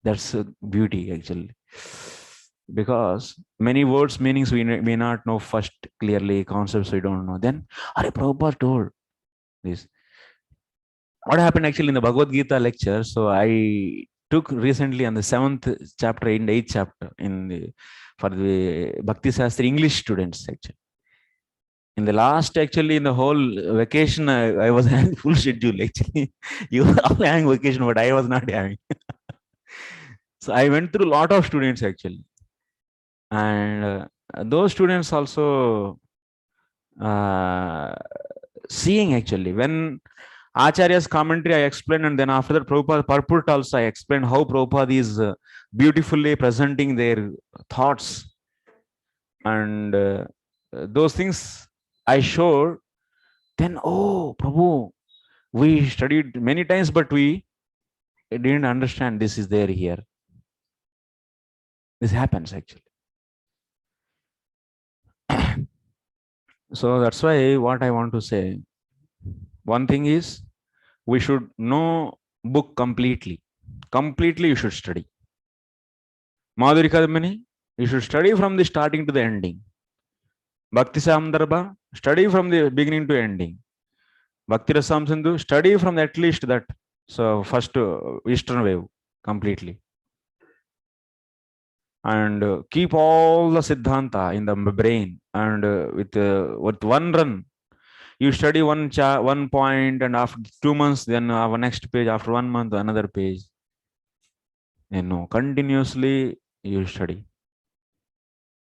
That's a beauty actually. Because many words meanings we may not know first clearly, concepts we don't know. Then Prabhupada told this. What happened actually in the Bhagavad Gita lecture? So I took recently on the 7th chapter and 8th chapter for the Bhakti Shastri English students actually. In the last actually in the whole vacation I was having full schedule actually. You were all having vacation, but I was not having. So I went through a lot of students actually. And those students also seeing actually when Acharya's commentary I explained, and then after that Prabhupada purport also I explained how Prabhupada is beautifully presenting their thoughts, and those things I showed. Then Prabhu, we studied many times but we didn't understand this is there here. This happens actually. So that's why what I want to say, one thing is we should know book completely. Completely you should study. Madhuri Kadmini, you should study from the starting to the ending. Bhakti Sandarbha, study from the beginning to ending. Bhakti Rasam Sindhu, study from at least that. So first Eastern wave completely. And keep all the Siddhanta in the brain. And with one run, you study one point, and after 2 months, then next page, after 1 month, another page. Continuously you study.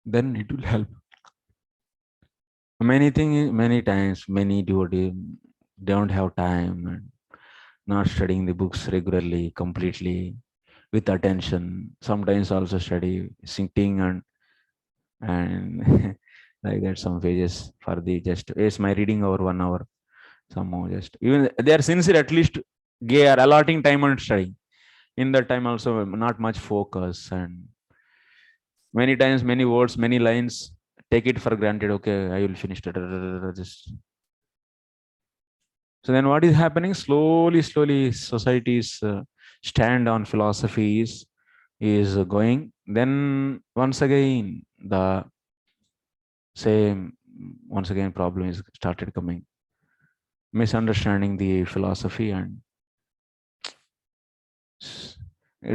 Then it will help. Many times, many devotees don't have time and not studying the books regularly, completely, with attention. Sometimes also study, sitting and like that, some pages for the just, yes, my reading over 1 hour. Somehow just, even they are sincere, at least they are allotting time on studying. In that time also, not much focus, and many times, many words, many lines, take it for granted. Okay, I will finish it. Just. So then what is happening? Slowly, society's stand on philosophy is going. Then once again, the same, once again, problem is started coming. Misunderstanding the philosophy, and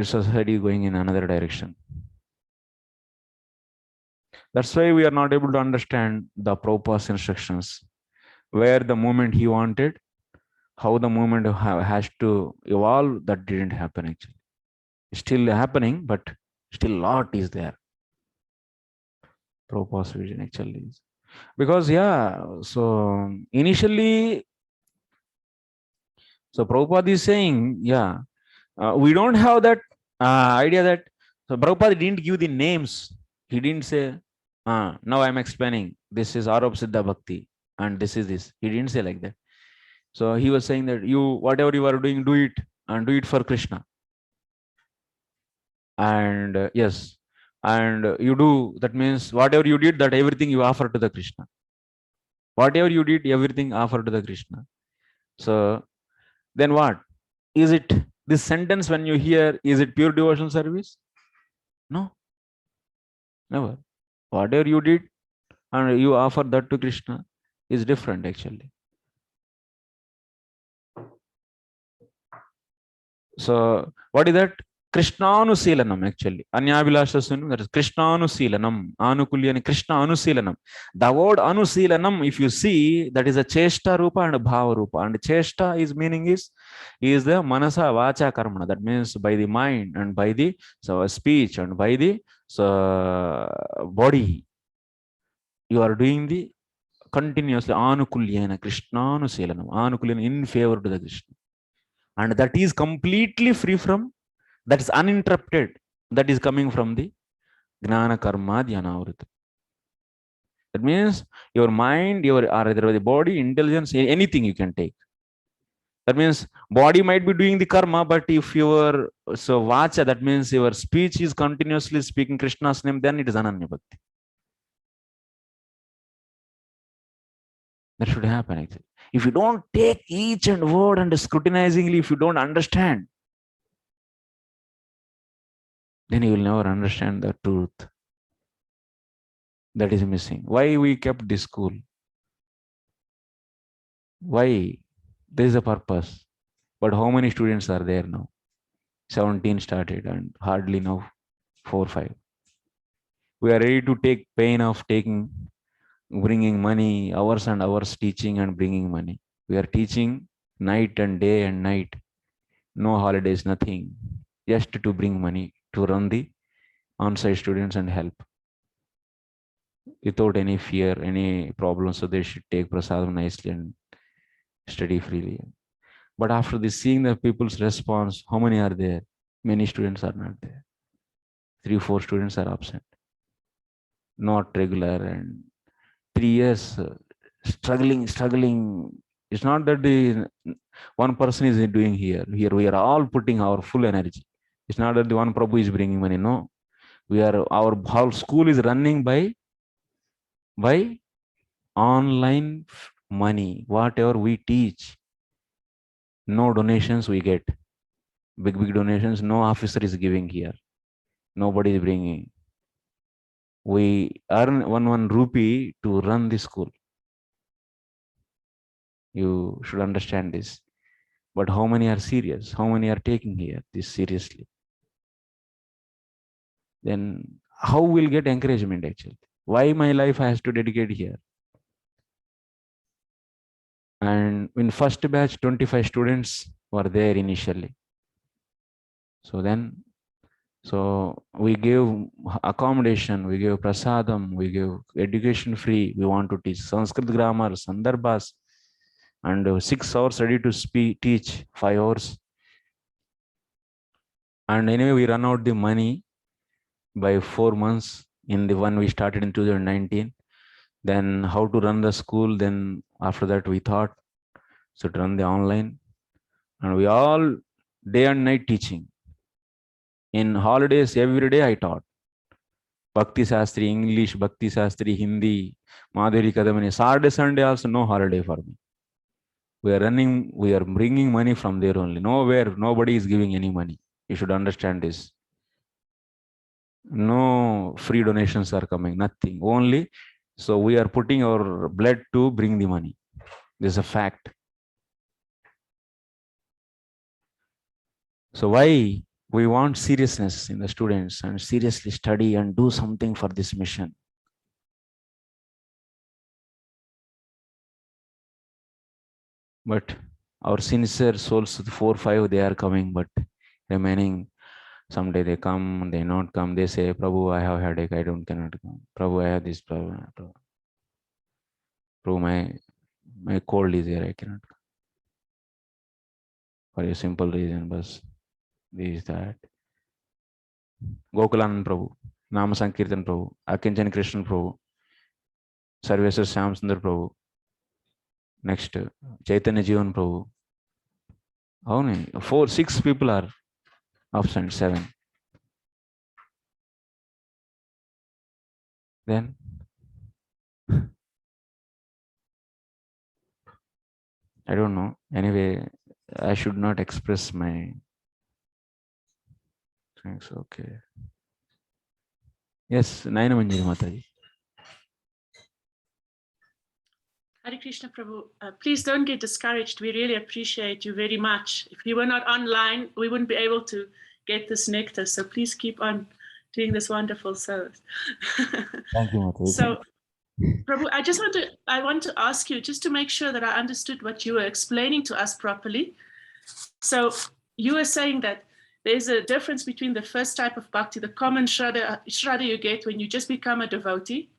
society going in another direction. That's why we are not able to understand the Prabhupada's instructions, where the movement he wanted, how the movement has to evolve. That didn't happen actually. It's still happening, but still lot is there. Prabhupada's vision actually is. Because so initially, so Prabhupada is saying, we don't have that idea that, so Prabhupada didn't give the names. He didn't say, now I'm explaining, this is Arab Siddha Bhakti, and this is this. He didn't say like that. So he was saying that whatever you are doing, do it, and do it for Krishna. And yes, and you do, that means whatever you did, that everything you offer to the Krishna. Whatever you did, everything offer to the Krishna. So then what? Is it this sentence when you hear, is it pure devotional service? No, never. Whatever you did and you offer that to Krishna is different actually. So what is that? Krishnaanuseelanam actually. Anyabhilasha, that is Krishnaanuseelanam. Anukulyani Krishna Anuseelanam. The word Anuseelanam, if you see, that is a Cheshta Rupa and a Bhava Rupa. And Cheshta is meaning is the Manasa Vacha Karmana. That means by the mind and by the speech and by the body. You are doing the continuously Anukulyana Krishnaanuseelanam. Anukulyana, in favor to the Krishna. And that is completely free from, that is uninterrupted, that is coming from the Gnana Karma Dhyanavrita. That means your mind, or either the body, intelligence, anything you can take. That means body might be doing the karma, but if your vacha, that means your speech is continuously speaking Krishna's name, then it is Ananya Bhakti. That should happen actually. If you don't take each and word and scrutinizingly, if you don't understand, then you will never understand the truth. That is missing. Why we kept this school? Why? There is a purpose. But how many students are there now? 17 started and hardly now 4, 5. We are ready to take pain of bringing money, hours and hours teaching and bringing money. We are teaching night and day and night. No holidays, nothing. Just to bring money, to run the on-site students and help. Without any fear, any problem. So they should take prasadam nicely and study freely. But after this, seeing the people's response, how many are there? Many students are not there. 3, 4 students are absent. Not regular, and 3 years struggling. It's not that the one person is doing here. Here we are all putting our full energy. It's not that the one Prabhu is bringing money. No, Our whole school is running by online money. Whatever we teach, no donations we get. Big donations, no officer is giving here. Nobody is bringing. We earn one rupee to run the school. You should understand this. But how many are serious? How many are taking here this seriously? Then how will get encouragement actually? Why my life has to dedicate here? And in first batch, 25 students were there initially. So we gave accommodation, we gave prasadam, we gave education free. We want to teach Sanskrit grammar, sandarbhas, and 6 hours ready to teach 5 hours. And anyway, we run out the money by 4 months in the one we started in 2019. Then how to run the school. Then after that we thought, so to run the online, and we all day and night teaching. In holidays, every day I taught. Bhakti Shastri, English, Bhakti Shastri, Hindi, Madhuri Kadamani. Saturday, Sunday also no holiday for me. We are bringing money from there only. Nowhere, nobody is giving any money. You should understand this. No free donations are coming, nothing. Only, so we are putting our blood to bring the money. This is a fact. So why we want seriousness in the students and seriously study and do something for this mission? But our sincere souls, 4, 5, they are coming, but remaining, someday they come, they not come, they say, Prabhu, I have headache, cannot come. Prabhu, I have this problem. Prabhu, my cold is here, I cannot come. For a simple reason, bus, this, that. Gokulan Prabhu, Nama Sankirtan Prabhu, Akinchan Krishna Prabhu, Sarvesar Syam Sundar Prabhu, next Chaitanya Jivan Prabhu. How many? 4, 6 people are absent, 7. Then I don't know. Anyway, I should not express my thanks. Okay. Yes, Naina Manjiri Mataji. Hare Krishna Prabhu, please don't get discouraged. We really appreciate you very much. If you were not online, we wouldn't be able to get this nectar. So please keep on doing this wonderful service. Thank you, Mataji. So, Prabhu, I want to ask you just to make sure that I understood what you were explaining to us properly. So you were saying that there's a difference between the first type of bhakti, the common shraddha you get when you just become a devotee,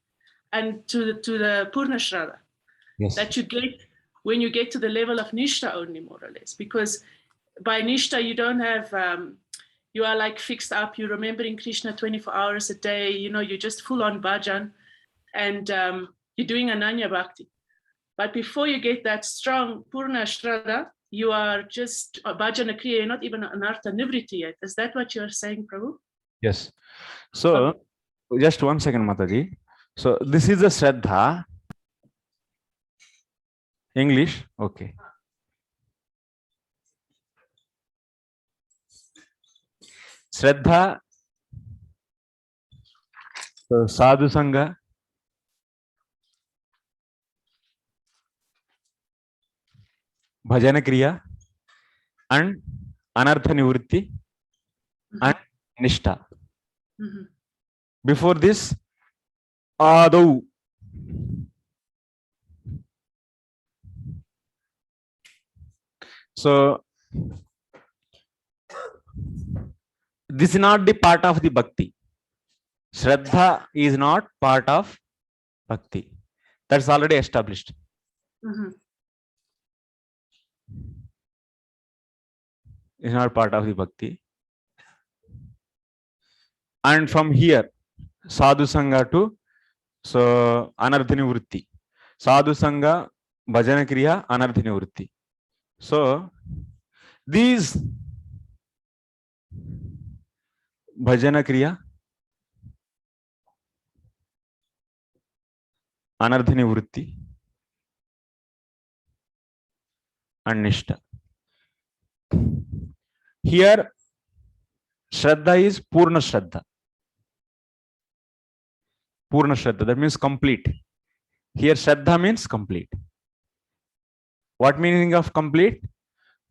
and to the purna shraddha. Yes. That you get when you get to the level of nishta only, more or less, because by nishta you don't have you are like fixed up, you're remembering Krishna 24 hours a day, you're just full on bhajan, and you're doing ananya bhakti. But before you get that strong purna shraddha, you are just a bhajana kriya, you're not even anartha nivriti yet. Is that what you're saying, Prabhu? Yes. So just 1 second, Mataji. So this is a Shraddha. English, okay. Shraddha, so sadhu sangha, bhajana kriya, and anartha nivritti, and nishta. Before this, adau. So this is not the part of the bhakti. Shraddha is not part of bhakti. That's already established. It's not part of the bhakti. And from here, sadhu sangha to anartha nivritti. Sadhu sangha, bhajana kriya, anartha nivritti. So these bhajana kriya, anardhani vritti, and nishta. Here, Shraddha is Purna Shraddha. Purna Shraddha, that means complete. Here, Shraddha means complete. What meaning of complete?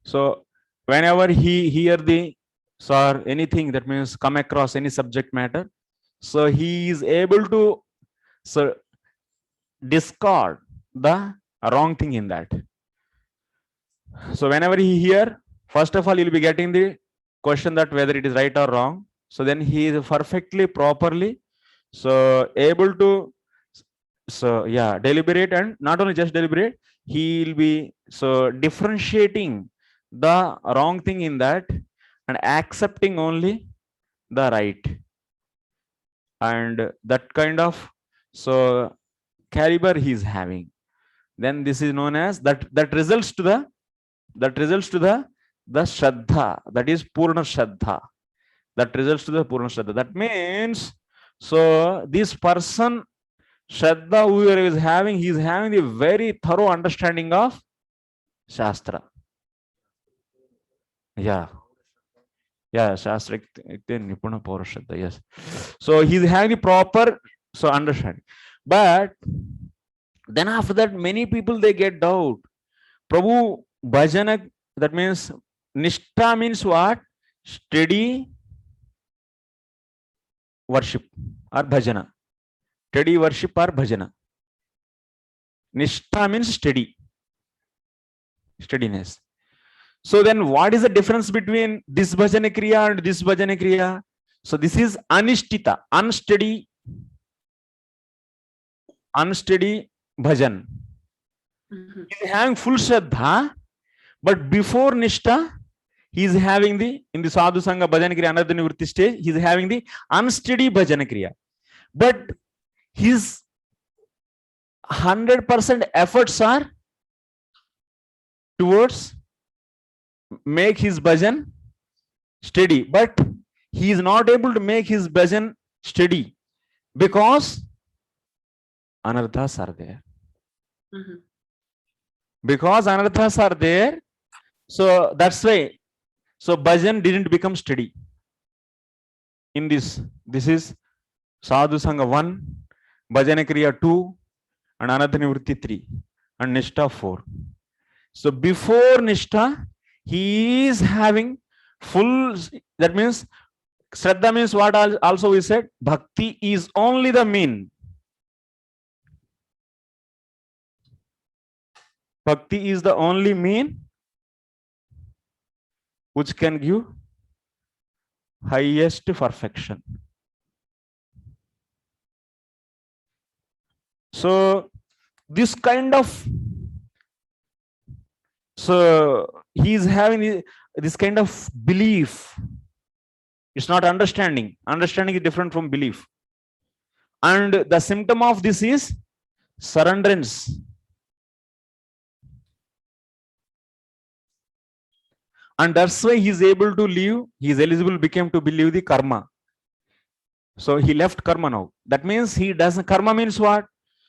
So, whenever he hear the or anything, that means come across any subject matter, so he is able to discard the wrong thing in that. So, whenever he hear, first of all, he'll be getting the question that whether it is right or wrong. So then he is perfectly, properly, so able to, so yeah, deliberate, and not only just deliberate, he will be so differentiating the wrong thing in that and accepting only the right. And that kind of so caliber he is having. Then this is known as that results to the Shraddha, that is Purna Shraddha. That results to the Purna Shraddha. That means, so this person, Shraddha, whoever is having, he is having the very thorough understanding of Shastra. Yeah. Yeah, Shastra, Nipuna Pura Shraddha, yes. So he is having the proper understanding. But then after that, many people, they get doubt. Prabhu, bhajana, that means Nishtha means what? Steady worship or bhajana. Steady worship or bhajana. Nishtha means steady. Steadiness. So then what is the difference between this bhajana kriya and this bhajana kriya? So this is anishtita, unsteady bhajan. He is having full shraddha, but before nishtha, he is having in the sadhu sangha bhajana kriya, anardhani vritti stage, he is having the unsteady bhajana kriya. But his 100% efforts are towards make his bhajan steady, but he is not able to make his bhajan steady because anarthas are there. Because anarthas are there, so that's why. So bhajan didn't become steady. In this is sadhu sangha 1, bhajana kriya 2, and anardhani vritti 3, and nishtha 4. So before nishtha, he is having full, that means Shraddha means what also we said, bhakti is only the mean. Bhakti is the only mean which can give highest perfection. So this kind of, so he is having this kind of belief. It's not understanding. Understanding is different from belief. And the symptom of this is surrenderance. And that's why he is able to leave, he is eligible became to believe the karma. So he left karma now. That means he doesn't, karma means what?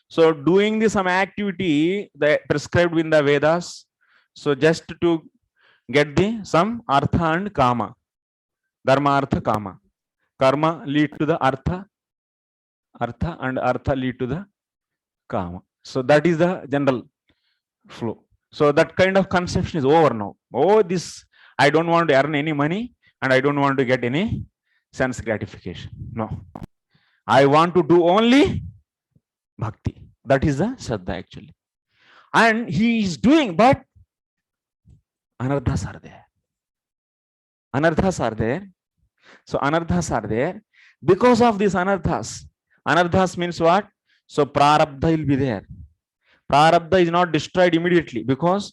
So doing some activity that prescribed in the Vedas. So just to get some artha and kama. Dharma, artha, kama. Karma lead to the artha, and artha lead to the kama. So that is the general flow. So that kind of conception is over now. Oh, this, I don't want to earn any money and I don't want to get any sense gratification. No. I want to do only bhakti. That is the Shraddha actually. And he is doing, but anarthas are there. Anarthas are there. So anarthas are there. Because of these anarthas, anarthas means what? So prarabdha will be there. Prarabdha is not destroyed immediately because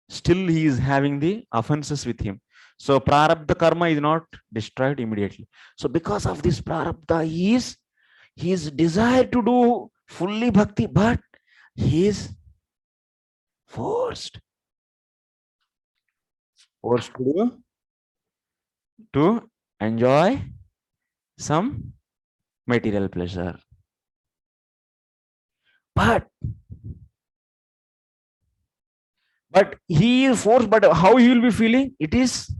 still he is having the offenses with him. So prarabdha karma is not destroyed immediately. So because of this prarabdha, he is desire to do fully bhakti, but he is forced to enjoy some material pleasure. But he is forced, but how he will be feeling? It is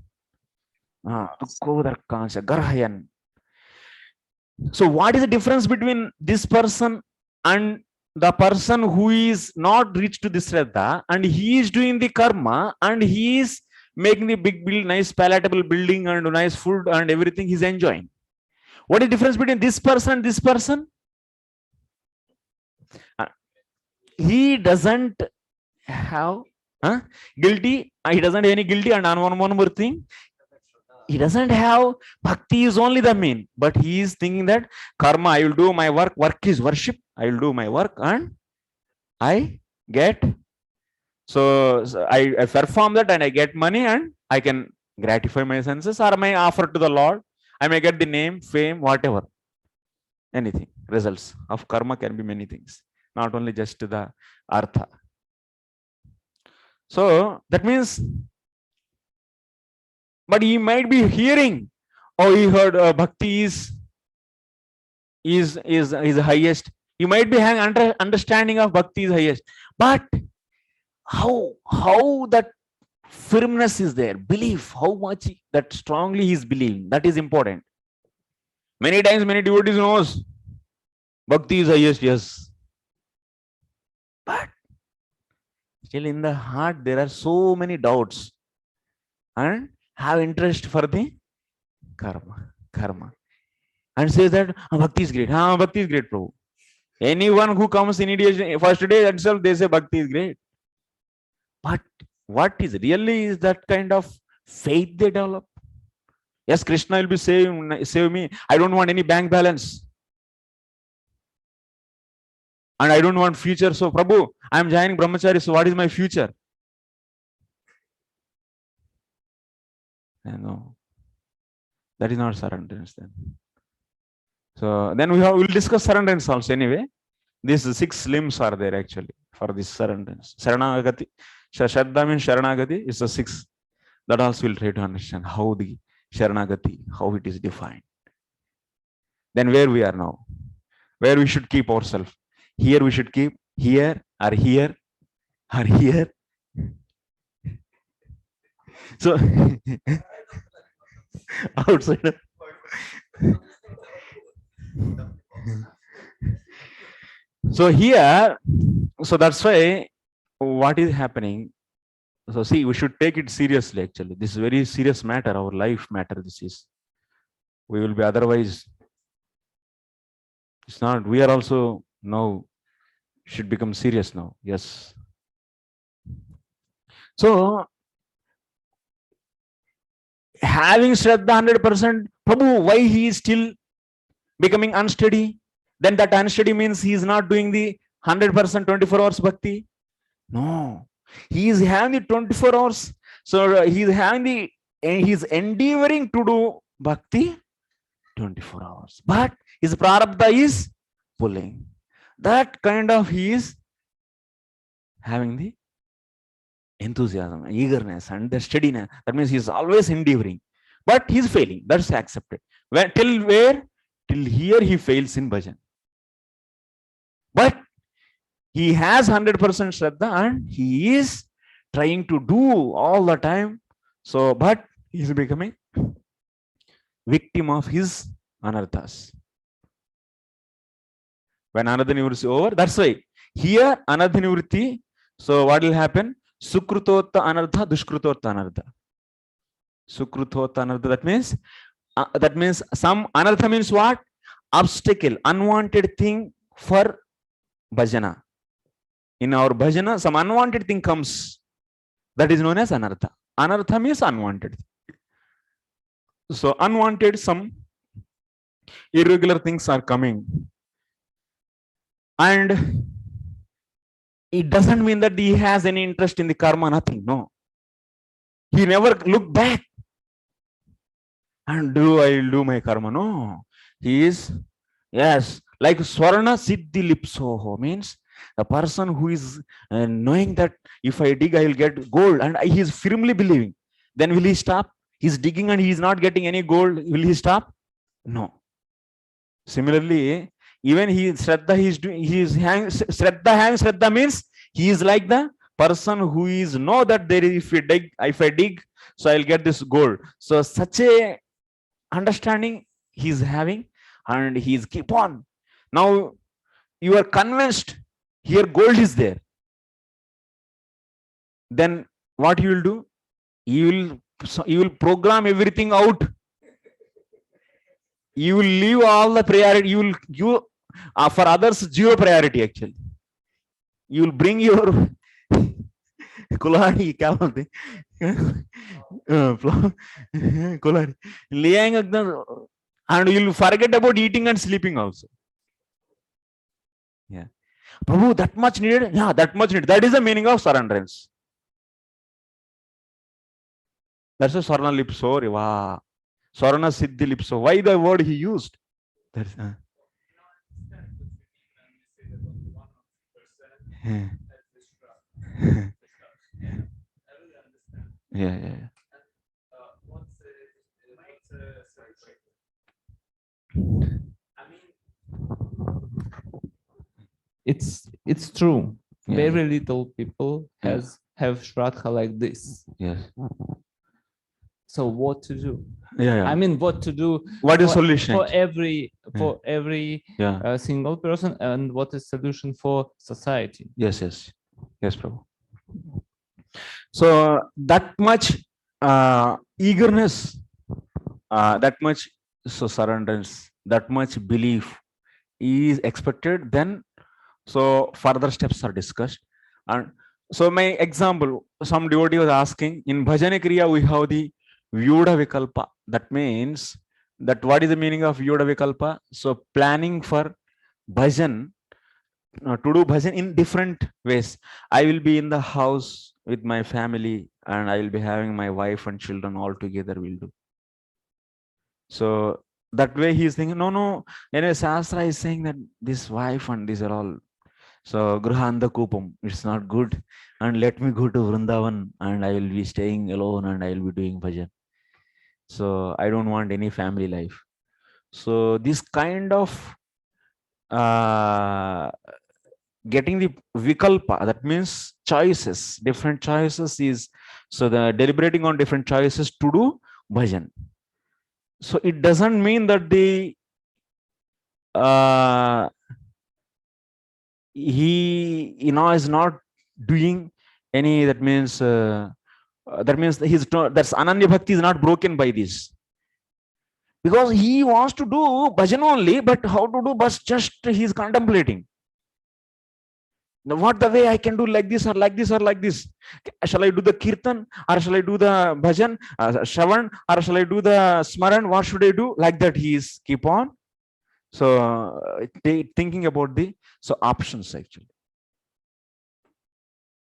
Garhayan. So what is the difference between this person and the person who is not reached to this Shraddha, and he is doing the karma and he is making the big build, nice palatable building and nice food and everything he's enjoying? What is the difference between this person and this person? He doesn't have guilty. He doesn't have any guilty, and on one more thing, he doesn't have bhakti is only the main, but he is thinking that karma, I will do my work. Work is worship. I will do my work and I get. So I perform that and I get money and I can gratify my senses or my offer to the Lord. I may get the name, fame, whatever. Anything. Results of karma can be many things, not only just the artha. So that means, but he might be hearing, oh, he heard bhakti is highest. He might be having understanding of bhakti is highest, but how that firmness is there, belief, how much that strongly he is believing, that is important. Many times many devotees knows bhakti is highest, yes, but still in the heart there are so many doubts and have interest for the karma, and says that bhakti is great. Bhakti is great, Prabhu. Anyone who comes in initiation first day itself, they say bhakti is great. But what is really is that kind of faith they develop. Yes, Krishna will be save me. I don't want any bank balance. And I don't want future. So Prabhu, I am joining brahmachari. So what is my future? No, that is not surrenderance then. So then we'll discuss surrenderance also anyway. These 6 limbs are there actually for this surrenderance. Sharanagati, Shraddha means Sharanagati is the 6. That also we'll try to understand how the Sharanagati, how it is defined. Then where we are now, where we should keep ourselves. Here we should keep, here or here or here. So outside. So here, so that's why what is happening. So see, we should take it seriously actually. This is a very serious matter, our life matter this is. We will be otherwise. It's not, we are also now should become serious now. Yes. So having Shraddha 100%, Prabhu, why he is still becoming unsteady? Then that unsteady means he is not doing the 100% 24 hours bhakti. No, he is having the 24 hours. So he is having the, he is endeavoring to do bhakti 24 hours. But his prarabdha is pulling. That kind of he is having the enthusiasm, eagerness, and the steadiness. That means he is always endeavoring. But he is failing. That's accepted. Till where? Till here he fails in bhajan. But he has 100% Shraddha and he is trying to do all the time. So, but he is becoming victim of his anarthas. When anartha nivritti is over, that's why here anartha nivritti. So what will happen? Sukrutota anartha, dushkrutota anartha. Sukrutota anartha, that means some anartha means what? Obstacle, unwanted thing for bhajana. In our bhajana, some unwanted thing comes. That is known as anartha. Anartha means unwanted. So unwanted, some irregular things are coming. And it doesn't mean that he has any interest in the karma, nothing. No. He never looked back. And I will do my karma. No. He is, yes, like Swarna Siddhi Lipsoho means the person who is knowing that if I dig, I will get gold, and he is firmly believing. Then will he stop? He is digging and he is not getting any gold. Will he stop? No. Similarly, Even he Shraddha, he is doing, he is Shraddha having Shraddha means he is like the person who is know that there is, if I dig, so I'll get this gold. So such a understanding he is having, and he is keep on. Now you are convinced here gold is there. Then what you will do? You will program everything out. You will leave all the priority. You for others zero priority actually. You will bring your kulari क्या बोलते kulari and you will forget about eating and sleeping also. Yeah, Prabhu, that much needed. Yeah, that much needed. That is the meaning of surrenderance. That's a Swarna Lipso, Riva. Swarna Siddhi Lipso. Why the word he used? That's, yeah. It's true. Yeah. Very little people have Shraddha like this. Yes. So what to do? Yeah. I mean, what to do? What is solution? For every Yeah. single person, and what is solution for society? Yes, Prabhu. So that much eagerness, that much surrenderance, that much belief is expected. Then, so further steps are discussed. And so my example, some devotee was asking, in Bhajana Kriya we have the Vyuda Vikalpa. That means that what is the meaning of Vyuda Vikalpa? So planning for bhajan, to do bhajan in different ways. I will be in the house with my family, and I will be having my wife and children all together will do. So that way he is thinking, no. Anyway, Shastra is saying that this wife and these are all. So Gruhanda Kupam, it's not good. And let me go to Vrindavan and I will be staying alone and I will be doing bhajan. So I don't want any family life. So this kind of getting the vikalpa, that means choices, different choices is, so the deliberating on different choices to do bhajan. So it doesn't mean that the he is not doing any, that means his, that's Ananya Bhakti is not broken by this, because he wants to do bhajan only, but how to do, but just he is contemplating. Now, what the way I can do like this or like this or like this? Shall I do the kirtan or shall I do the bhajan, shravan, or shall I do the smaran? What should I do? Like that he is keep on. So thinking about the options actually.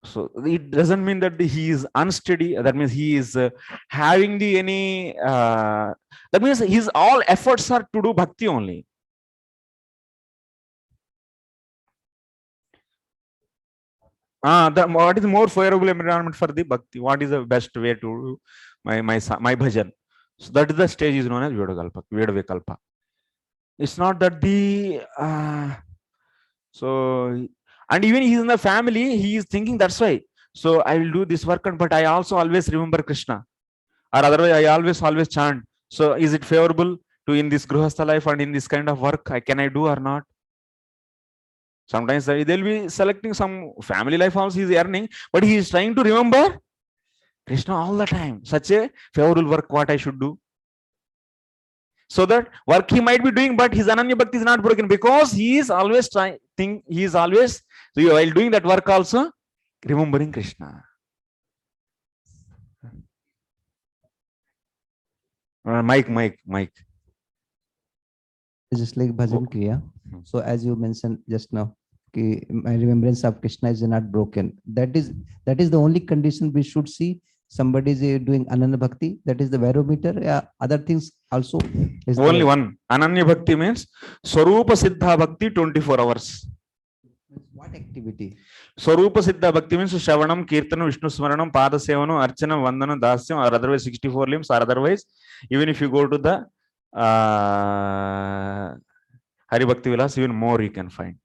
So it doesn't mean that he is unsteady. That means he is having the any. That means his all efforts are to do bhakti only. What is more favorable environment for the bhakti? What is the best way to do my bhajan? So that is the stage is known as Vyuda Vikalpa. It's not that the so, and even he is in the family, he is thinking that's why. So I will do this work, but I also always remember Krishna, or otherwise I always chant. So is it favorable to in this Grihastha life and in this kind of work? Can I do or not? Sometimes they'll be selecting some family life also he is earning, but he is trying to remember Krishna all the time. Such a favorable work, what I should do. So that work he might be doing, but his Ananya Bhakti is not broken, because he is always trying, he is always, so while doing that work also, remembering Krishna. Mike. Just like bhajan kriya. So as you mentioned just now, my remembrance of Krishna is not broken. That is the only condition we should see. Somebody is doing Ananya Bhakti, that is the barometer. Other things also is only one. Ananya Bhakti means Swarupa Siddha Bhakti 24 hours. What activity? Swarupa Siddha Bhakti means Shravanam, Kirtanam, Vishnu Smaranam, Pada Sevanam, Archanam, Vandanam, Dasyam, or otherwise 64 limbs, or otherwise, even if you go to the Hari Bhakti Vilas, even more you can find.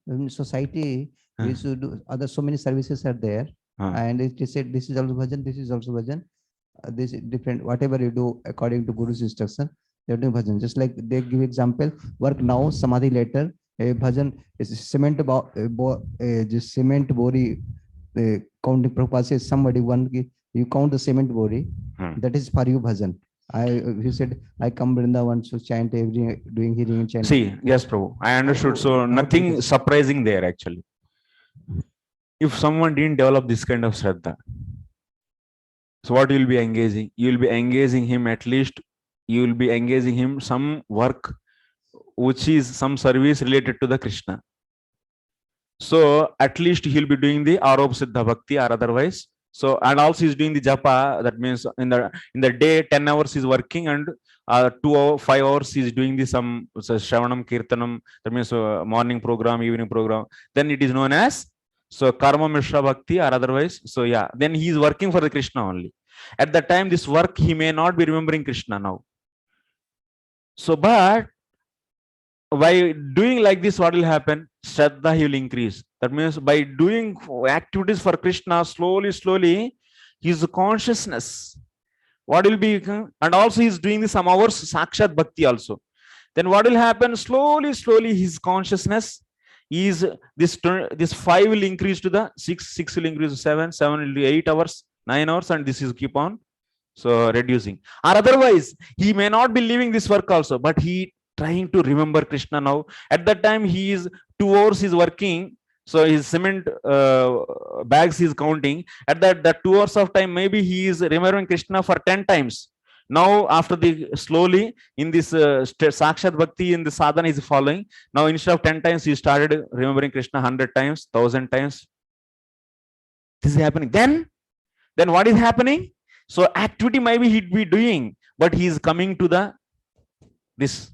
In society, Huh. we should do other, so many services are there, Huh. and it is said this is also bhajan, this is also bhajan. This is different. Whatever you do according to Guru's instruction, they're doing bhajan. Just like they give example, work now, samadhi later. A bhajan is cement about just cement bori. Counting Prabhupada says somebody you count the cement bori. That is for you bhajan. He said I come Vrindavan to chant every doing hearing and chanting. See, yes, Prabhu, I understood. So nothing surprising there actually. If someone didn't develop this kind of Shraddha, so what you will be engaging? You will be engaging him at least, you will be engaging him some work which is some service related to the Krishna. So at least he'll be doing the Arop Siddha Bhakti or otherwise. So, and also he's doing the japa. That means in the day, 10 hours he's working, and 5 hours he's doing the some Shravanam Kirtanam. That means morning program, evening program. Then it is known as so Karma Mishra Bhakti or otherwise. So yeah, then he is working for the Krishna only. At that time, this work he may not be remembering Krishna now. So, but by doing like this, what will happen? Shraddha he will increase. That means by doing activities for Krishna, slowly, his consciousness, what will be, and also he's doing some hours Sakshat Bhakti also. Then what will happen? Slowly, his consciousness is this 5 will increase to the 6 will increase to 7 will do 8 hours, 9 hours, and this is keep on so reducing. Or otherwise, he may not be leaving this work also, but he trying to remember Krishna now. At that time, he is 2 hours is working. So his cement bags he is counting. At that 2 hours of time, maybe he is remembering Krishna for 10 times. Now, after the slowly in this Sakshat Bhakti in the sadhana is following. Now, instead of 10 times, he started remembering Krishna 100 times, 1000 times. This is happening. Then what is happening? So activity maybe he'd be doing, but he is coming to this.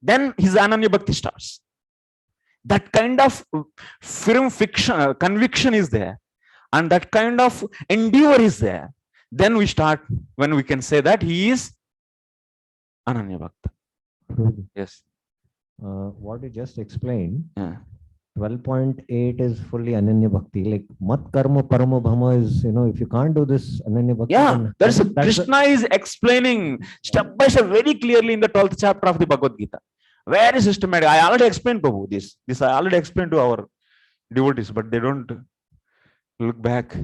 Then his Ananya Bhakti starts. That kind of firm conviction is there, and that kind of endeavor is there. Then we start when we can say that he is Ananya Bhakta. Yes. What you just explained, Yeah. 12.8 is fully Ananya Bhakti. Like Mat Karma Parama Bhama is, if you can't do this Ananya Bhakti. Yeah, Krishna is explaining step by step very clearly in the 12th chapter of the Bhagavad Gita. Very systematic. I already explained, Prabhu, this. This I already explained to our devotees, but they don't look back.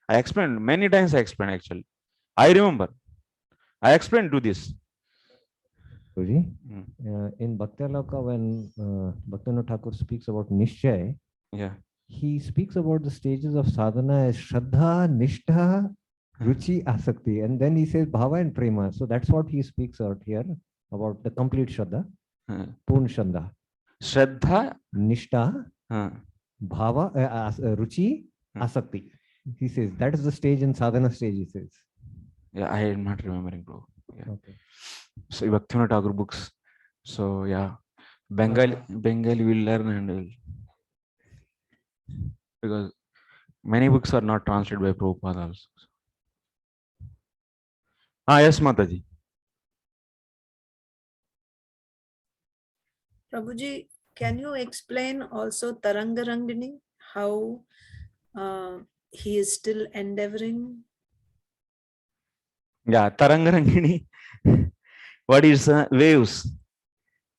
I explained many times. I explained actually. I remember. I explained to this. In Bhakti Aloka, when Bhaktivinoda Thakur speaks about Nishchay, he speaks about the stages of sadhana as Shraddha, Nishtha, Ruchi, Asakti, and then he says Bhava and Prema. So that's what he speaks out here about the complete Shraddha, Purna Shraddha. Shraddha, Nishtha, Bhava, Ruchi, Asakti. He says that is the stage in sadhana stage, he says. Yeah, I am not remembering, bro. Yeah. Okay. So Bhaktivinoda Thakur books. So yeah, Bengali will learn and will, because many books are not translated by Prabhupada also. Yes, Mataji. Prabhuji, can you explain also Tarangarangini, how he is still endeavoring? Yeah, Tarangarangini. What is waves?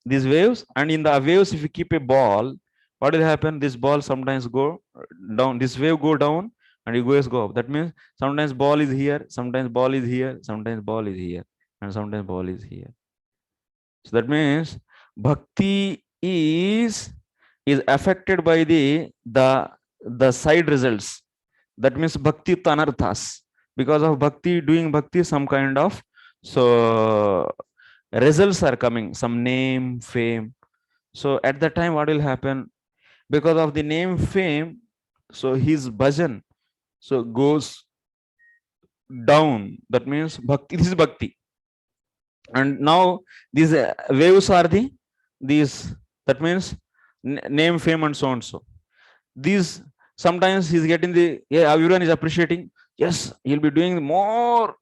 These waves, and in the waves, if you keep a ball, what will happen? This ball sometimes go down. This wave go down, and it goes go up. That means sometimes ball is here, sometimes ball is here, sometimes ball is here, and sometimes ball is here. So that means bhakti is affected by the side results. That means bhakti tanarthas. Because of bhakti, doing bhakti, some kind of results are coming, some name, fame. So at that time, what will happen? Because of the name, fame, so his bhajan so goes down. That means bhakti. This is bhakti. And now these waves are these. That means name, fame, and so on. So these sometimes he's getting everyone is appreciating. Yes, he'll be doing more.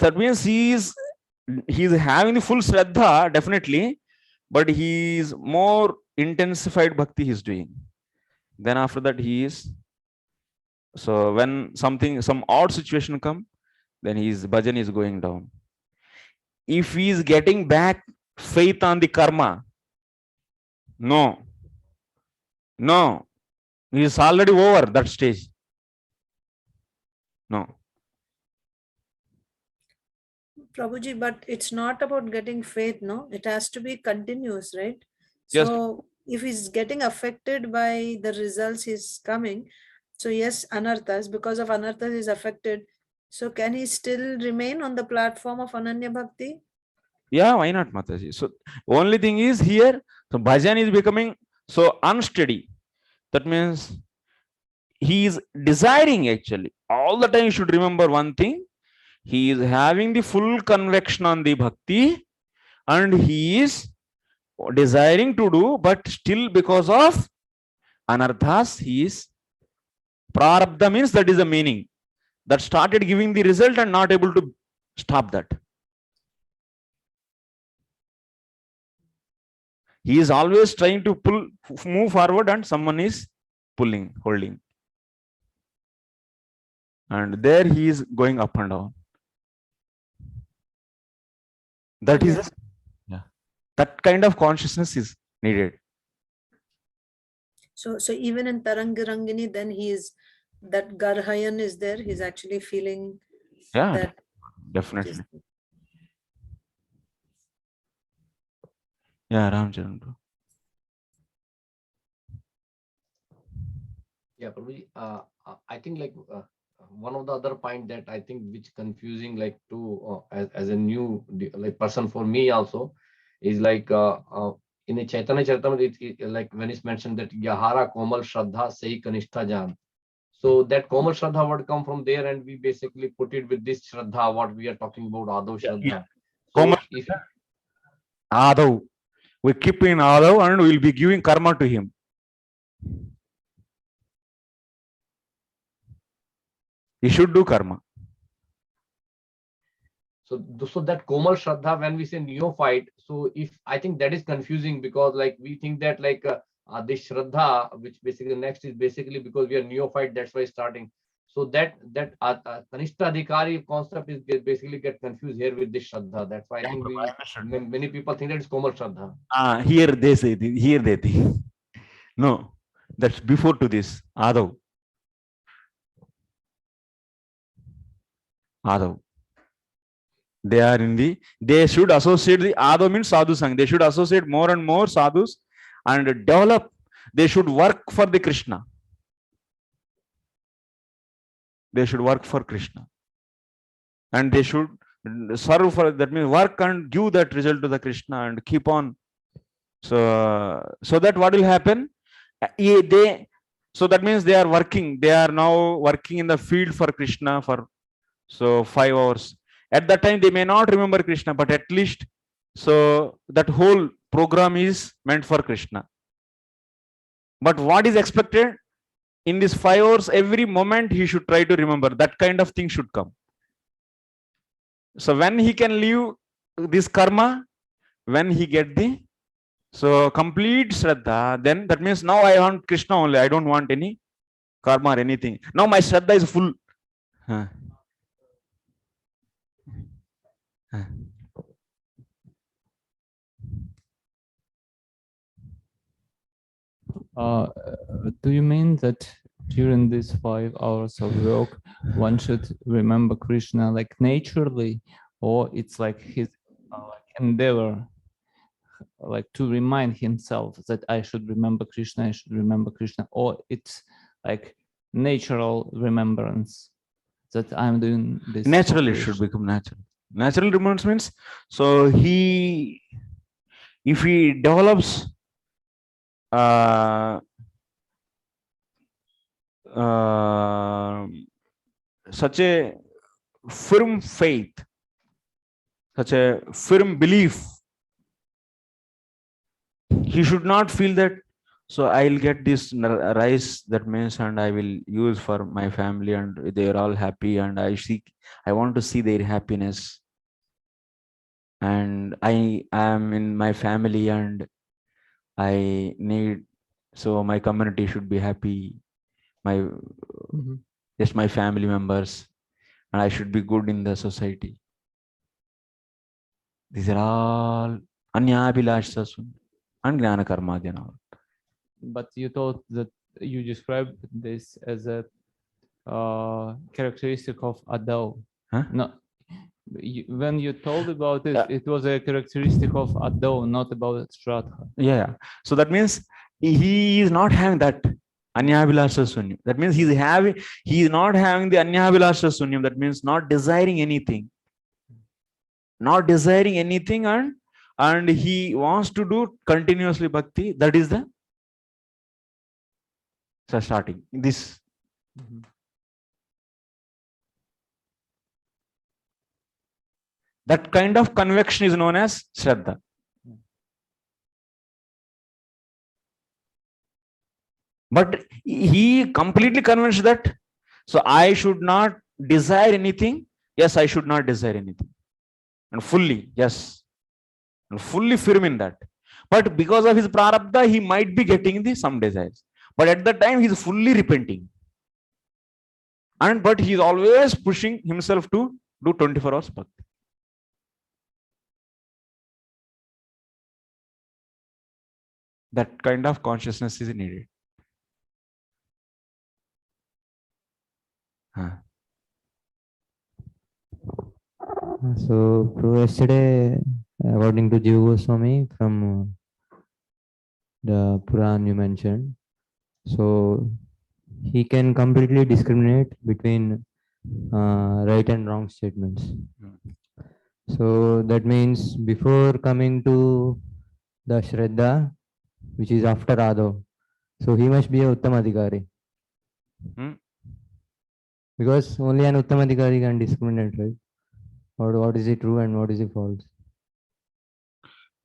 That means he is he is having the full Shraddha, definitely, but he is more intensified bhakti he is doing. Then after that he is, so when some odd situation come, then his bhajan is going down. If he is getting back faith on the karma, no, he is already over that stage. No. Prabhuji, but it's not about getting faith, no? It has to be continuous, right? Yes. So if he's getting affected by the results he's coming, so yes, anarthas, because of anarthas is affected. So can he still remain on the platform of Ananya Bhakti? Yeah, why not, Mataji? So only thing is here, so bhajan is becoming so unsteady. That means he is desiring actually. All the time you should remember one thing. He is having the full conviction on the bhakti and he is desiring to do, but still because of anarthas, he is prarabdha means that is the meaning. That started giving the result and not able to stop that. He is always trying to move forward and someone is pulling, holding. And there he is going up and down. That is, yeah, that kind of consciousness is needed. So even in Tarangarangini, then he is, that Garhayan is there, he's actually feeling that. Definitely. Yeah, Ramcharan. Yeah, Prabhuji, I think like one of the other point that I think which confusing like to as a new like person for me also is like in the Chaitanya Charitamrita, like when it's mentioned that Yahara Komal Shraddha Sei Kanishta Jan. So that Komal Shraddha would come from there and we basically put it with this Shraddha, what we are talking about, Adav Shraddha. Yeah. So Komal, if Adav, we keep in Adav and we will be giving karma to him. He should do karma. So that Komal Shraddha, when we say neophyte, so if I think that is confusing because like we think that like this Shraddha, which basically next is basically because we are neophyte, that's why starting. So that Kanishta Adhikari concept is basically get confused here with this Shraddha. That's why I think many people think that it's Komal Shraddha. Here they say, here they think. No, that's before to this, Adav. Adav. They are in the, they should associate the Adav means sadhu sang. They should associate more and more sadhus and develop. They should work for the Krishna. They should work for Krishna. And they should serve for, that means work and give that result to the Krishna and keep on. So that what will happen? So that means they are working. They are now working in the field for Krishna for 5 hours. At that time, they may not remember Krishna, but at least so that whole program is meant for Krishna. But what is expected in these 5 hours? Every moment he should try to remember. That kind of thing should come. So when he can leave this karma, when he get the complete Shraddha, then that means now I want Krishna only. I don't want any karma or anything. Now my Shraddha is full. Do you mean that during these 5 hours of work, one should remember Krishna like naturally, or it's like his endeavor, like to remind himself that I should remember Krishna, or it's like natural remembrance that I'm doing this? Naturally, it should become natural. Natural remembrance means, so if he develops such a firm faith, such a firm belief, he should not feel that, so I'll get this rice, that means, and I will use for my family and they are all happy and I want to see their happiness. and I am in my family and I need, so my community should be happy, my just my family members, and I should be good in the society. These are all anyabhilasha and jnana karmadhyana. But you thought that you described this as a characteristic of Adao. Huh? No, when you told about it, it was a characteristic of Adao, not about Shraddha. Yeah. So that means he is not having that anyabhilasha sunyam. That means he is not having the anyabhilasha sunyam. That means not desiring anything. Not desiring anything, and he wants to do continuously bhakti. That is the starting this. That kind of conviction is known as Shraddha. But he completely convinced that, so I should not desire anything. Yes, I should not desire anything. And fully, yes. And fully firm in that. But because of his prarabdha, he might be getting some desires. But at that time, he is fully repenting. But he is always pushing himself to do 24 hours bhakti. That kind of consciousness is needed. So, yesterday, according to Jiva Goswami from the Puran you mentioned, so he can completely discriminate between right and wrong statements. So that means before coming to the Shraddha, which is after Adho, so he must be a Uttamadhikari. Because only an Uttamadhikari can discriminate, right? Or what is it true and what is it false?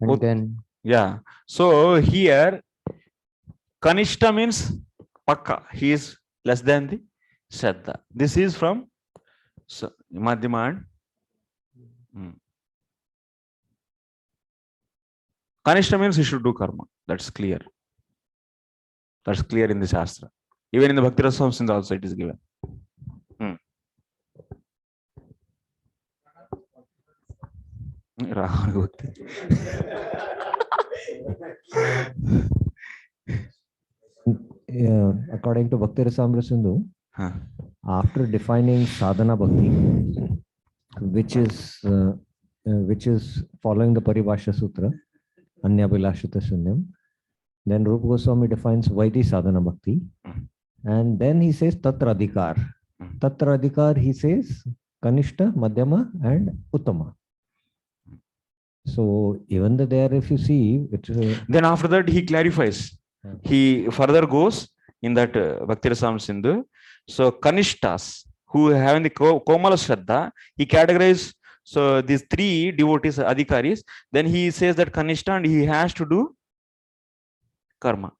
And then, yeah. So here, Kanishta means Pakka. He is less than the Shraddha. This is from Madhyama and Kanishta means he should do karma. That's clear. That's clear in the Shastra. Even in the Bhakti Rasa Sindhu also it is given. According to Bhakti Rasamrita Sindhu, after defining sadhana bhakti, which is following the Paribhasha Sutra, Anyabhilashita Sunyam, then Rupa Goswami defines Vaidhi sadhana bhakti, and then he says Tatra Adhikar. Tatra Adhikar, he says Kanishta, Madhyama, and Uttama. So even there, if you see, then after that he clarifies. He further goes in that Bhakti Rasamrita Sindhu. So Kanishtas, who have the Komala Shraddha, he categorizes so these three devotees, Adhikaris. Then he says that Kanishta and he has to do karma.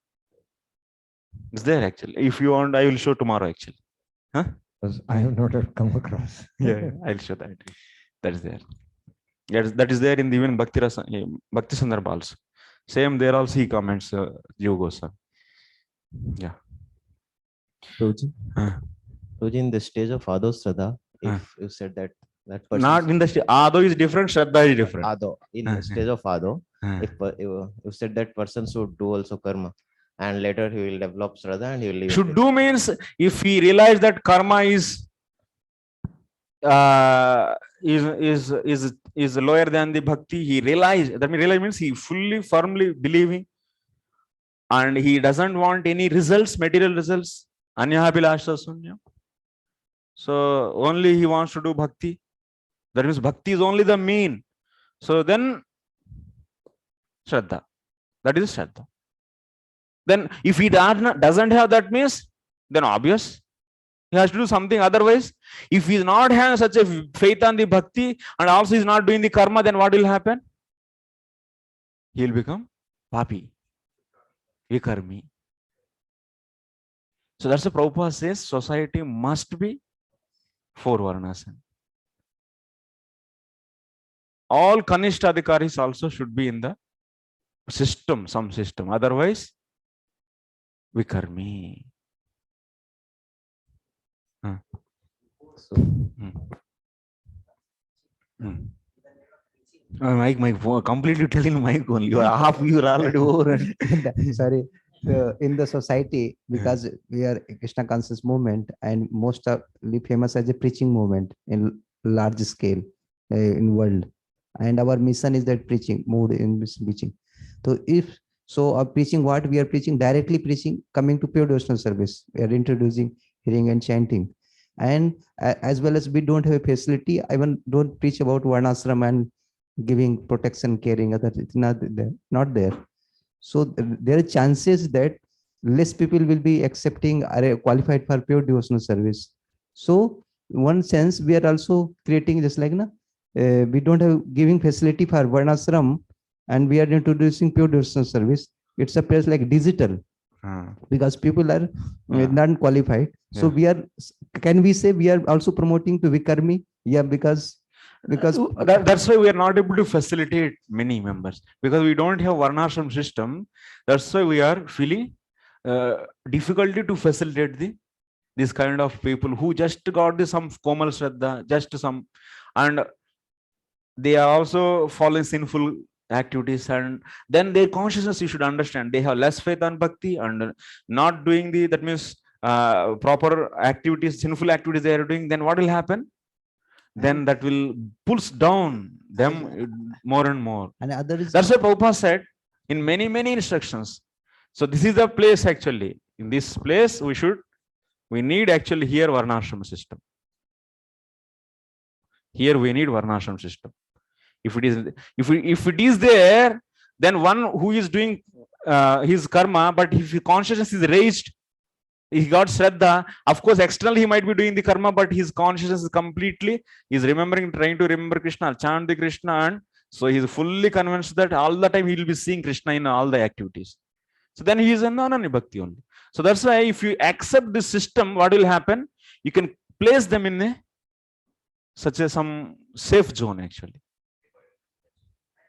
It's there actually. If you want, I will show tomorrow actually. Huh? I have not come across. Yeah, I'll show that. That is there. Yes, that is there in the even Bhakti Sandarbha also. Same there also he comments Jiva Goswami. Yeah. Prabhuji, in the stage of Adho Shraddha, if you said that person... Not in the stage, Adho is different, Shraddha is different. Adho, in the stage of Adho, if you said that person should do also karma, and later he will develop Shraddha and he will leave. Should do means if he realize that karma is lower than the bhakti, he realized, that means he fully firmly believing and he doesn't want any results, material results, anyabhilasha sunya. So only he wants to do bhakti. That means bhakti is only the mean. So then Shraddha, that is Shraddha. Then if he doesn't have that means, then obvious he has to do something. Otherwise, if he is not having such a faith on the bhakti and also is not doing the karma, then what will happen? He will become papi, vikarmi. So that's the Prabhupada says society must be 4 varnas. all Kanishta Adhikaris also should be in the system, some system. Otherwise, Vikarmi. So, Mike, completely telling Mike only. You are half, you are already over. sorry. In the society, because we are a Krishna conscious movement, and most of we famous as a preaching movement in large scale in world, and our mission is that preaching, moved in this preaching. So if so, preaching, what we are preaching, directly preaching, coming to pure devotional service, we are introducing hearing and chanting, and as well as we don't have a facility. I even don't preach about varnashram and giving protection, caring other. It's not there. So there are chances that less people will be accepting, are qualified for pure devotional service. So one sense we are also creating just like we don't have giving facility for varnashram, and we are introducing pure devotional service. It's a place like digital because people are not qualified. So we are, can we say we are also promoting to Vikarmi? Yeah, because that's why we are not able to facilitate many members, because we don't have varnashram system. That's why we are feeling difficulty to facilitate this kind of people who just got some komal shraddha, just some, and they are also following sinful activities, and then their consciousness, you should understand, they have less faith on bhakti and not doing that means proper activities, sinful activities they are doing. Then what will happen? Then that will pulls down them more and more. And that's why Prabhupada said in many instructions. So this is the place actually. In this place we need actually here varnashram system. Here we need varnashram system. If it is there, then one who is doing his karma, but if his consciousness is raised, he got shraddha, of course externally he might be doing the karma, but his consciousness is completely, he's remembering, trying to remember Krishna, chant the Krishna, and so he's fully convinced that all the time he will be seeing Krishna in all the activities. So then he is an Ananya Bhakti only. So that's why if you accept this system, what will happen? You can place them in such a some safe zone actually.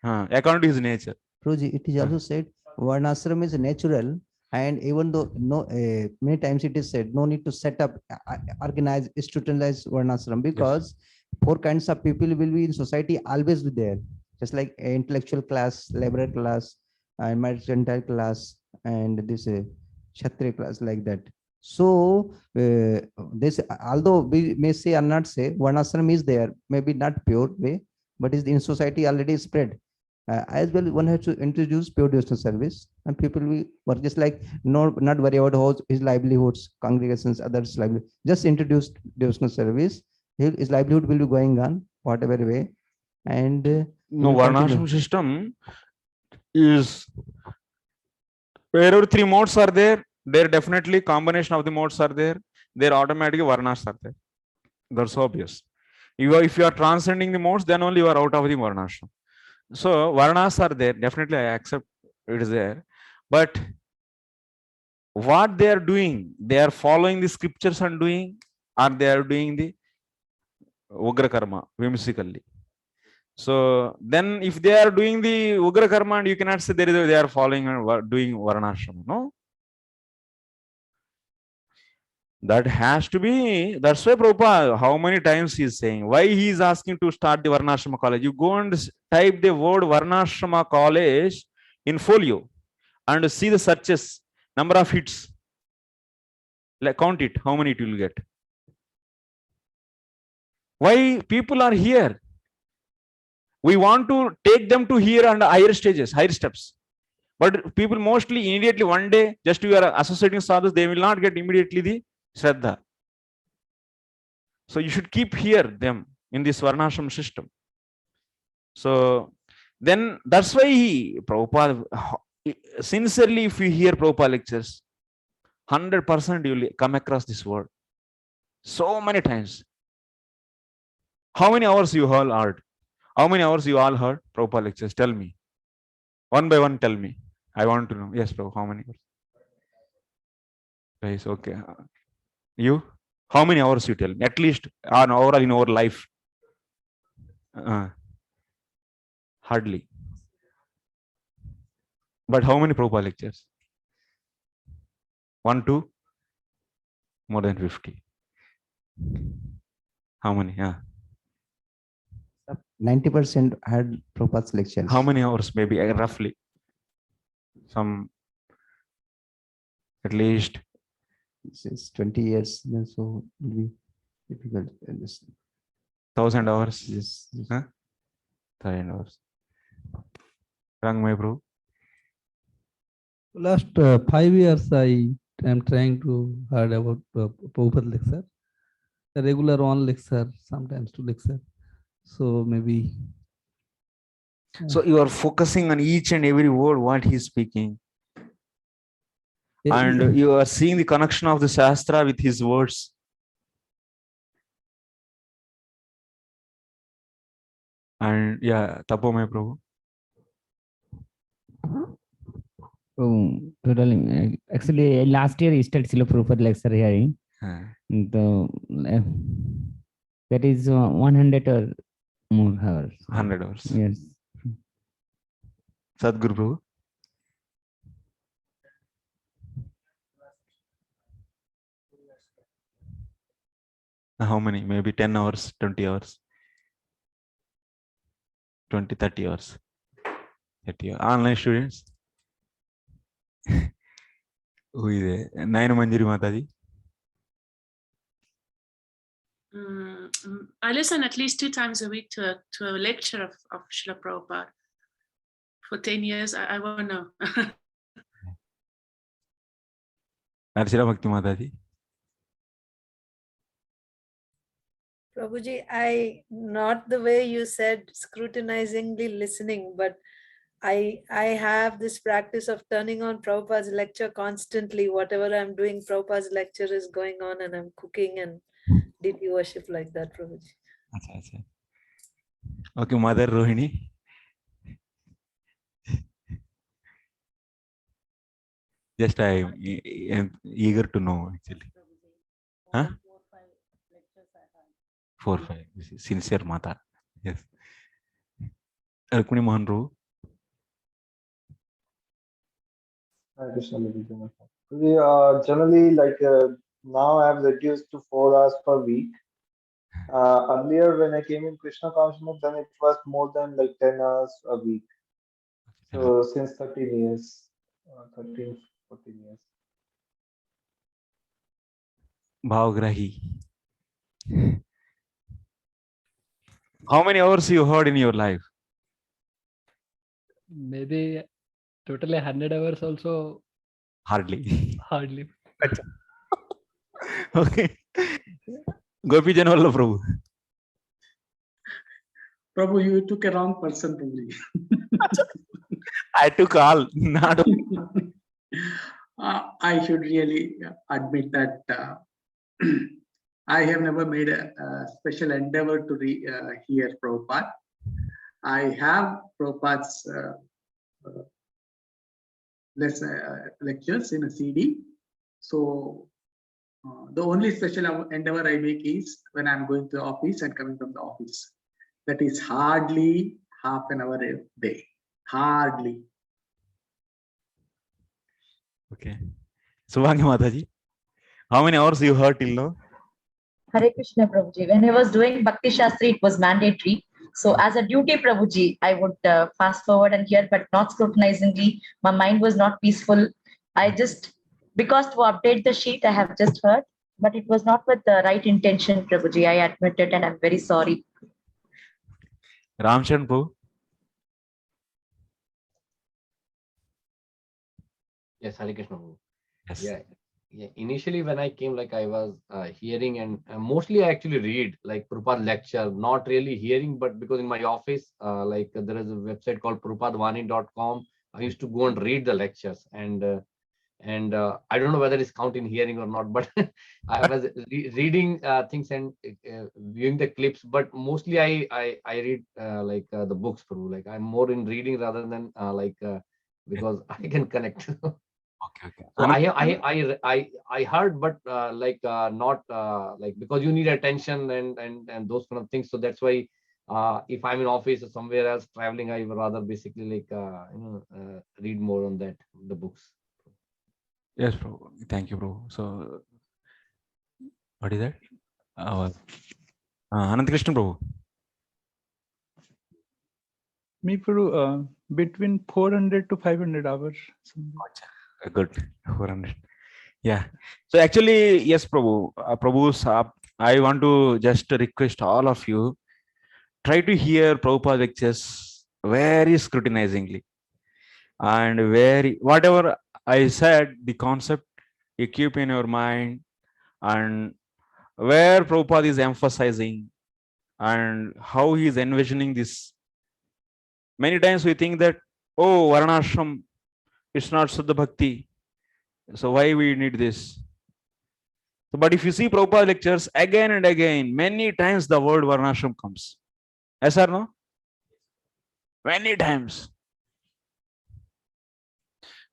According to his nature. Prabhuji, it is also said varnashram is natural, and even though many times it is said no need to set up, organize, institutionalize varnashram, because four kinds of people will be in society, always be there, just like intellectual class, laborer class, and mercantile class, and this Kshatriya class, like that. So this, although we may say or not say, varnashram is there, maybe not pure way, but is in society already spread. As well, one has to introduce pure devotional service, and people will work just like not worry about his livelihoods, congregations, others' livelihood. Just introduce devotional service. His livelihood will be going on whatever way, and no varnashram system is wherever three modes are there. There definitely combination of the modes are there. There automatically varnas are there. That's obvious. If you are transcending the modes, then only you are out of the varnashram. So varnas are there, definitely I accept it is there, but what they are doing, they are following the scriptures and doing, or they are doing the ugra karma whimsically. So then if they are doing the ugra karma, and you cannot say they are following and doing varnashram, no. That has to be, that's why Prabhupada, how many times he is saying, why he is asking to start the Varnashrama college. You go and type the word Varnashrama college in folio and see the searches, number of hits. Like count it, how many it will get. Why people are here? We want to take them to here and higher stages, higher steps. But people mostly immediately one day, just you are associating sadhus, they will not get immediately the Shraddha. So you should keep here them in this varnashram system. So then that's why Prabhupada, sincerely, if you hear Prabhupada lectures, 100% you will come across this word so many times. How many hours you all heard? How many hours you all heard Prabhupada lectures? Tell me. One by one, tell me. I want to know. Yes, Prabhu, how many hours? Yes, okay. You? How many hours you tell me? At least an hour in our life. Hardly. But how many Prabhupada lectures? 1, 2? More than 50. How many? Yeah. 90% had Prabhupada's lectures. How many hours? Maybe roughly. Some at least. Since 20 years, then so it will be difficult. 1,000 hours. Yes. Huh? 1,000 hours. Rang my bro. Last 5 years, I am trying to heard about Prabhupada lecture. A regular one lecture, sometimes 2 lecture. So maybe. So you are focusing on each and every word what he is speaking. And you are seeing the connection of the Shastra with his words. And yeah, Tapo my Prabhu. Oh, totally. Actually, last year I started Srila Prabhupada lecture hearing. That is 100 or more hours. 100 hours. Yes. Sadhguru Prabhu. How many? Maybe 10 hours, 20 hours. 20, 30 hours. 30 hours. Online students. Who is there? Naina Manjari Mataji. I listen at least 2 times a week to a lecture of Srila Prabhupada. For 10 years, I won't know. Narshila Bhakti Mataji. Prabhuji, not the way you said scrutinizingly listening, but I have this practice of turning on Prabhupada's lecture constantly. Whatever I'm doing, Prabhupada's lecture is going on and I'm cooking and deity worship like that, Prabhuji. Okay, Mother Rohini. Just I am eager to know actually. Huh? 4, 5. Sincere Mata. Yes. Rukmini Mohan Ru. Generally, now I have reduced to 4 hours per week. Earlier, when I came in Krishna consciousness, then it was more than 10 hours a week. So since 13 years, 13, 14 years. Bhavgrahi. How many hours you heard in your life? Maybe totally 100 hours also. Hardly. Hardly. Okay. Gopi Janwalla Prabhu. Prabhu, you took a wrong person, Prabhu. I took all, not. I should really admit that I have never made a special endeavor to hear Prabhupada. I have Prabhupada's lectures in a CD. So the only special endeavor I make is when I'm going to the office and coming from the office. That is hardly half an hour a day. Hardly. Okay. Subhangi Mataji, how many hours you heard till now? Hare Krishna, Prabhuji. When I was doing Bhakti Shastri, it was mandatory. So as a duty, Prabhuji, I would fast forward and hear, but not scrutinizingly. My mind was not peaceful. I just, because to update the sheet, I have just heard, but it was not with the right intention, Prabhuji. I admit it and I'm very sorry. Ramchan Prabhu. Yes, Hare Krishna. Yes. Yeah. Initially, when I came, I was hearing and mostly I actually read Prabhupada lecture, not really hearing, but because in my office, there is a website called prabhupadvani.com. I used to go and read the lectures and I don't know whether it's count in hearing or not, but I was reading things and viewing the clips, but mostly I read the books through. I'm more in reading rather than because I can connect. Okay. So I heard, but not because you need attention and those kind of things. So that's why If I'm in office or somewhere else traveling, I would rather basically like read more on that, the books. Yes, bro. Thank you, bro. So, what is that? Anand Krishna, bro. Me, Prabhu, between 400 to 500 hours. Good. 400. Yeah. So actually, yes, Prabhu. Prabhu, I want to just request all of you, try to hear Prabhupada lectures very scrutinizingly. And whatever I said, the concept, you keep in your mind, and where Prabhupada is emphasizing and how he is envisioning this. Many times we think that, oh, Varnashram, it's not Suddha Bhakti. So why we need this? But if you see Prabhupada lectures again and again, many times the word Varnashram comes. Yes or no? Many times.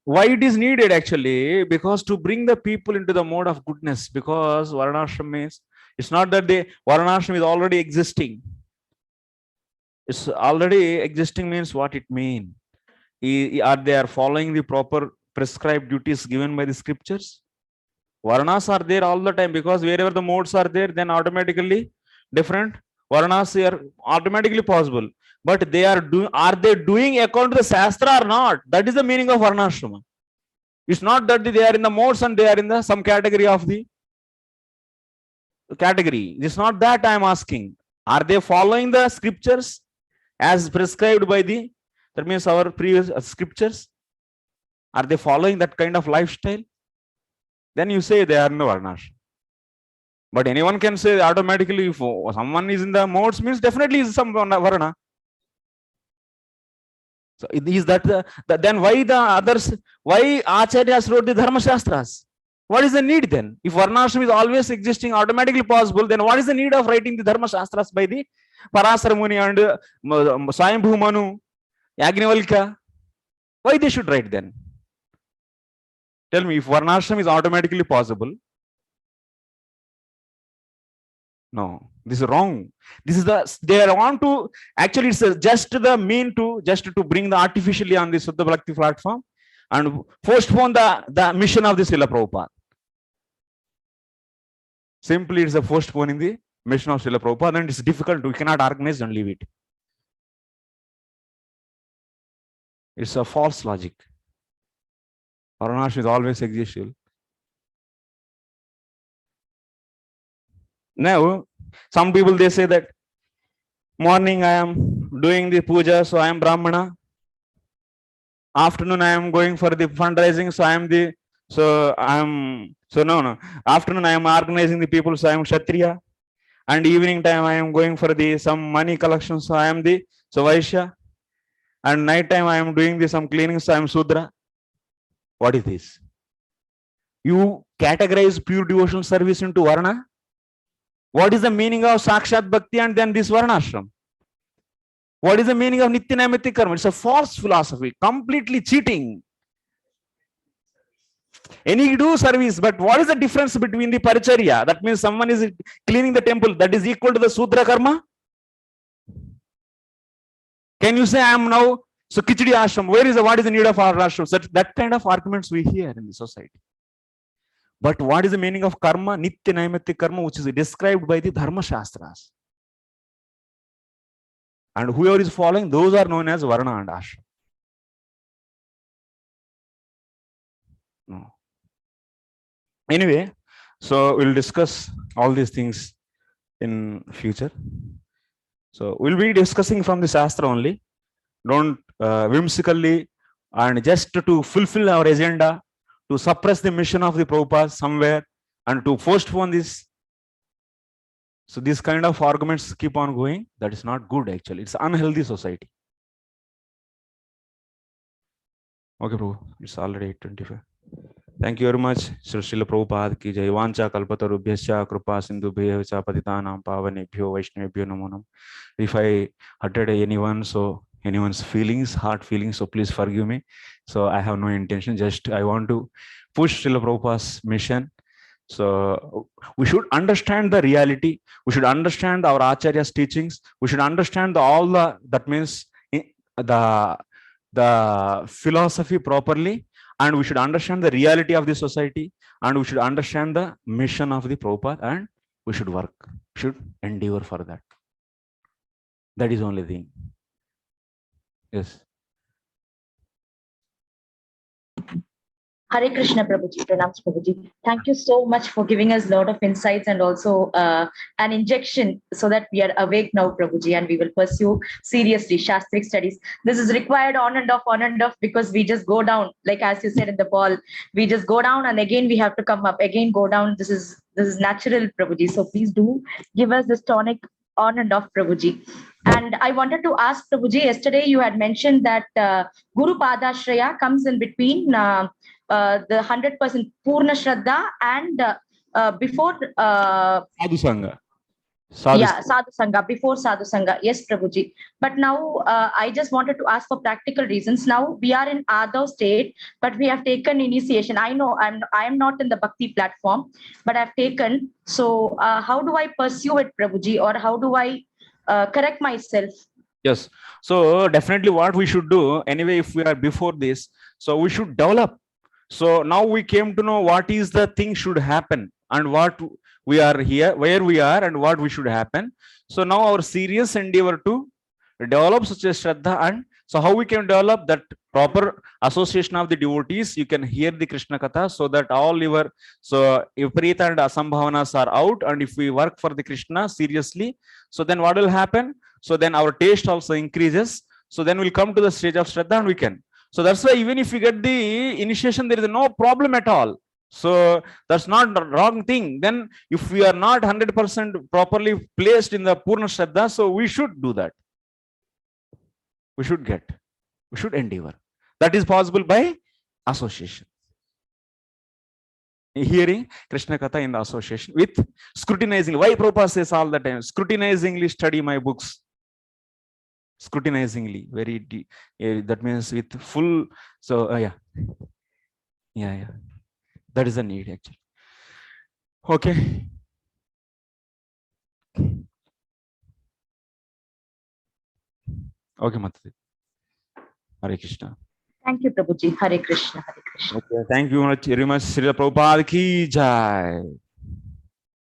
Why it is needed actually? Because to bring the people into the mode of goodness, because Varnashram means, it's not that Varnashram is already existing. It's already existing means what it means. Are they following the proper prescribed duties given by the scriptures? Varnas are there all the time, because wherever the modes are there, then automatically different Varnas are automatically possible. But are they doing according to the Shastra or not? That is the meaning of Varnashrama. It's not that they are in the modes and they are in the some category of the category. It's not that I am asking. Are they following the scriptures as prescribed by that means our previous scriptures? Are they following that kind of lifestyle? Then you say they are in the Varnash. But anyone can say automatically, if someone is in the modes, means definitely is some Varna. So is that then why the others, why Acharyas wrote the Dharma Shastras? What is the need then? If Varnashram is always existing, automatically possible, then what is the need of writing the Dharma Shastras by the Parasara Muni and Swayambhu Manu, Yagnavalkya? Why they should write then? Tell me, if Varnashram is automatically possible. No, this is wrong. This is they want to, actually it's just the mean to, just to bring the artificially on the Suddha Bhakti platform and postpone the mission of the Srila Prabhupada. Simply it's a postponing the mission of Srila Prabhupada, and it's difficult, we cannot organize and leave it. It's a false logic. Varnashram is always existential. Now, some people they say that morning I am doing the puja, so I am Brahmana. Afternoon I am going for the fundraising, so I am no. Afternoon I am organizing the people, so I am Kshatriya. And evening time I am going for some money collection, so I am Vaishya. And night time I am doing some cleaning, so I am Sudra. What is this? You categorize pure devotional service into Varna? What is the meaning of Sakshat Bhakti and then this Varnashram? What is the meaning of Nitya Naimitya Karma? It's a false philosophy, completely cheating. Any do service, but what is the difference between the Paricharya? That means someone is cleaning the temple, that is equal to the Sudra Karma? Can you say I am now, so Kichdi Ashram, what is the need of our ashram? So that kind of arguments we hear in the society. But what is the meaning of karma? Nitya Naimitya Karma, which is described by the Dharma Shastras. And whoever is following, those are known as Varna and Ashram. No. Anyway, so we'll discuss all these things in future. So we'll be discussing from the Shastra only. Don't whimsically and just to fulfill our agenda, to suppress the mission of the Prabhupada somewhere and to postpone this. So these kind of arguments keep on going. That is not good actually. It's unhealthy society. Okay, Prabhu. It's already 8:25. Thank you very much. Srila Prabhupada ki jai. Vancha kalpatarubhyascha kripa sindhubhyo cha patitanam pavanebhyo vaishnavebhyo namo namo. If I hurted anyone's feelings, heart feelings, so please forgive me. So I have no intention, just I want to push Srila Prabhupada's mission. So we should understand the reality. We should understand our Acharya's teachings. We should understand all the, that means the philosophy properly, and we should understand the reality of the society, and we should understand the mission of the Prabhupada, and we should work, should endeavor for that. That is only thing. Yes. Hare Krishna, Prabhuji. Pranams, Prabhuji. Thank you so much for giving us a lot of insights and also an injection so that we are awake now, Prabhuji, and we will pursue seriously Shastric studies. This is required on and off, because we just go down, like as you said in the ball, we just go down and again we have to come up, again go down. This is natural, Prabhuji. So please do give us this tonic on and off, Prabhuji. And I wanted to ask Prabhuji, yesterday you had mentioned that Guru Padashraya comes in between the 100% Purna Shraddha and before Sadhu Sangha. Sadhu Sangha, before Sadhu Sangha. Yes, Prabhuji. But now I just wanted to ask for practical reasons. Now we are in Adhav state, but we have taken initiation. I know I am not in the Bhakti platform, but I've taken. So how do I pursue it, Prabhuji, or how do I correct myself? Yes. So definitely what we should do, anyway, if we are before this, so we should develop. So now we came to know what is the thing should happen and what we are here, where we are and what we should happen. So now our serious endeavor to develop such a Shraddha, and so how we can develop that proper association of the devotees. You can hear the Krishna Katha so that all your, so Viparita and Asambhavanas are out, and if we work for the Krishna seriously, so then what will happen? So then our taste also increases. So then we'll come to the stage of Shraddha and we can. So that's why even if we get the initiation, there is no problem at all. So that's not the wrong thing. Then if we are not 100% properly placed in the Purna Shraddha, so we should do that. We should endeavor. That is possible by association. Hearing Krishna Katha in the association with scrutinizing. Why Prabhupada says all the time, scrutinizingly study my books. Scrutinizingly, very deep. That means with full. So yeah. That is a need actually. Okay. Okay, Mataji. Hare Krishna. Thank you, Prabhuji. Hare Krishna. Hare Krishna. Okay, thank you very much, Srila Prabhupada ki jai.